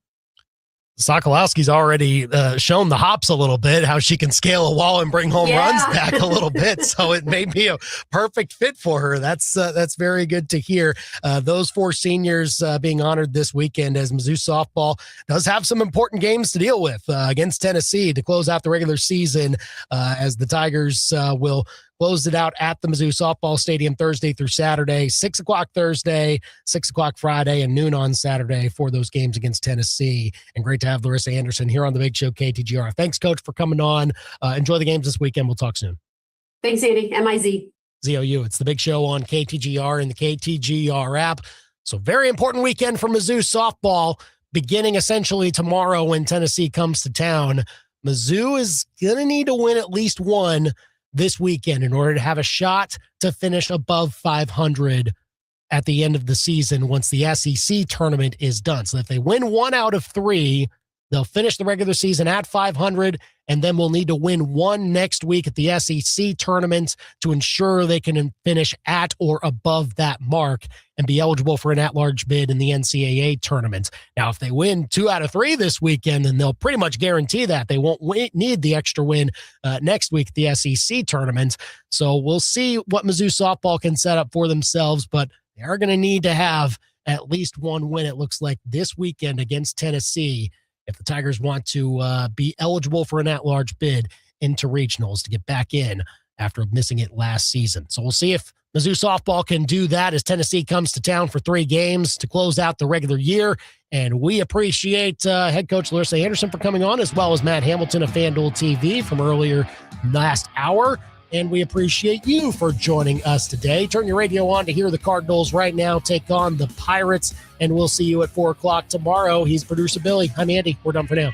Sokolowski's already shown the hops a little bit, how she can scale a wall and bring home runs back a little bit. So it may be a perfect fit for her. That's very good to hear. Those 4 seniors being honored this weekend, as Mizzou softball does have some important games to deal with against Tennessee to close out the regular season, as the Tigers will close it out at the Mizzou softball stadium Thursday through Saturday, 6 o'clock Thursday, 6 o'clock Friday, and noon on Saturday for those games against Tennessee. And great to have Larissa Anderson here on the Big Show KTGR. Thanks, Coach, for coming on. Enjoy the games this weekend. We'll talk soon. Thanks, Andy. MIZ. ZOU. It's the Big Show on KTGR and the KTGR app. So very important weekend for Mizzou softball, beginning essentially tomorrow when Tennessee comes to town. Mizzou is going to need to win at least one this weekend in order to have a shot to finish above 500 at the end of the season once the SEC tournament is done. So if they win 1 out of 3, they'll finish the regular season at 500, and then we'll need to win 1 next week at the SEC tournament to ensure they can finish at or above that mark and be eligible for an at-large bid in the NCAA tournament. Now, if they win 2 out of 3 this weekend, then they'll pretty much guarantee that. They won't need the extra win next week at the SEC tournament. So we'll see what Mizzou softball can set up for themselves, but they are going to need to have at least 1 win, it looks like, this weekend against Tennessee if the Tigers want to be eligible for an at-large bid into regionals to get back in after missing it last season. So we'll see if Mizzou softball can do that as Tennessee comes to town for 3 games to close out the regular year. And we appreciate head coach Larissa Anderson for coming on, as well as Matt Hamilton of FanDuel TV from earlier last hour. And we appreciate you for joining us today. Turn your radio on to hear the Cardinals right now take on the Pirates, and we'll see you at 4 o'clock tomorrow. He's producer Billy. I'm Andy. We're done for now.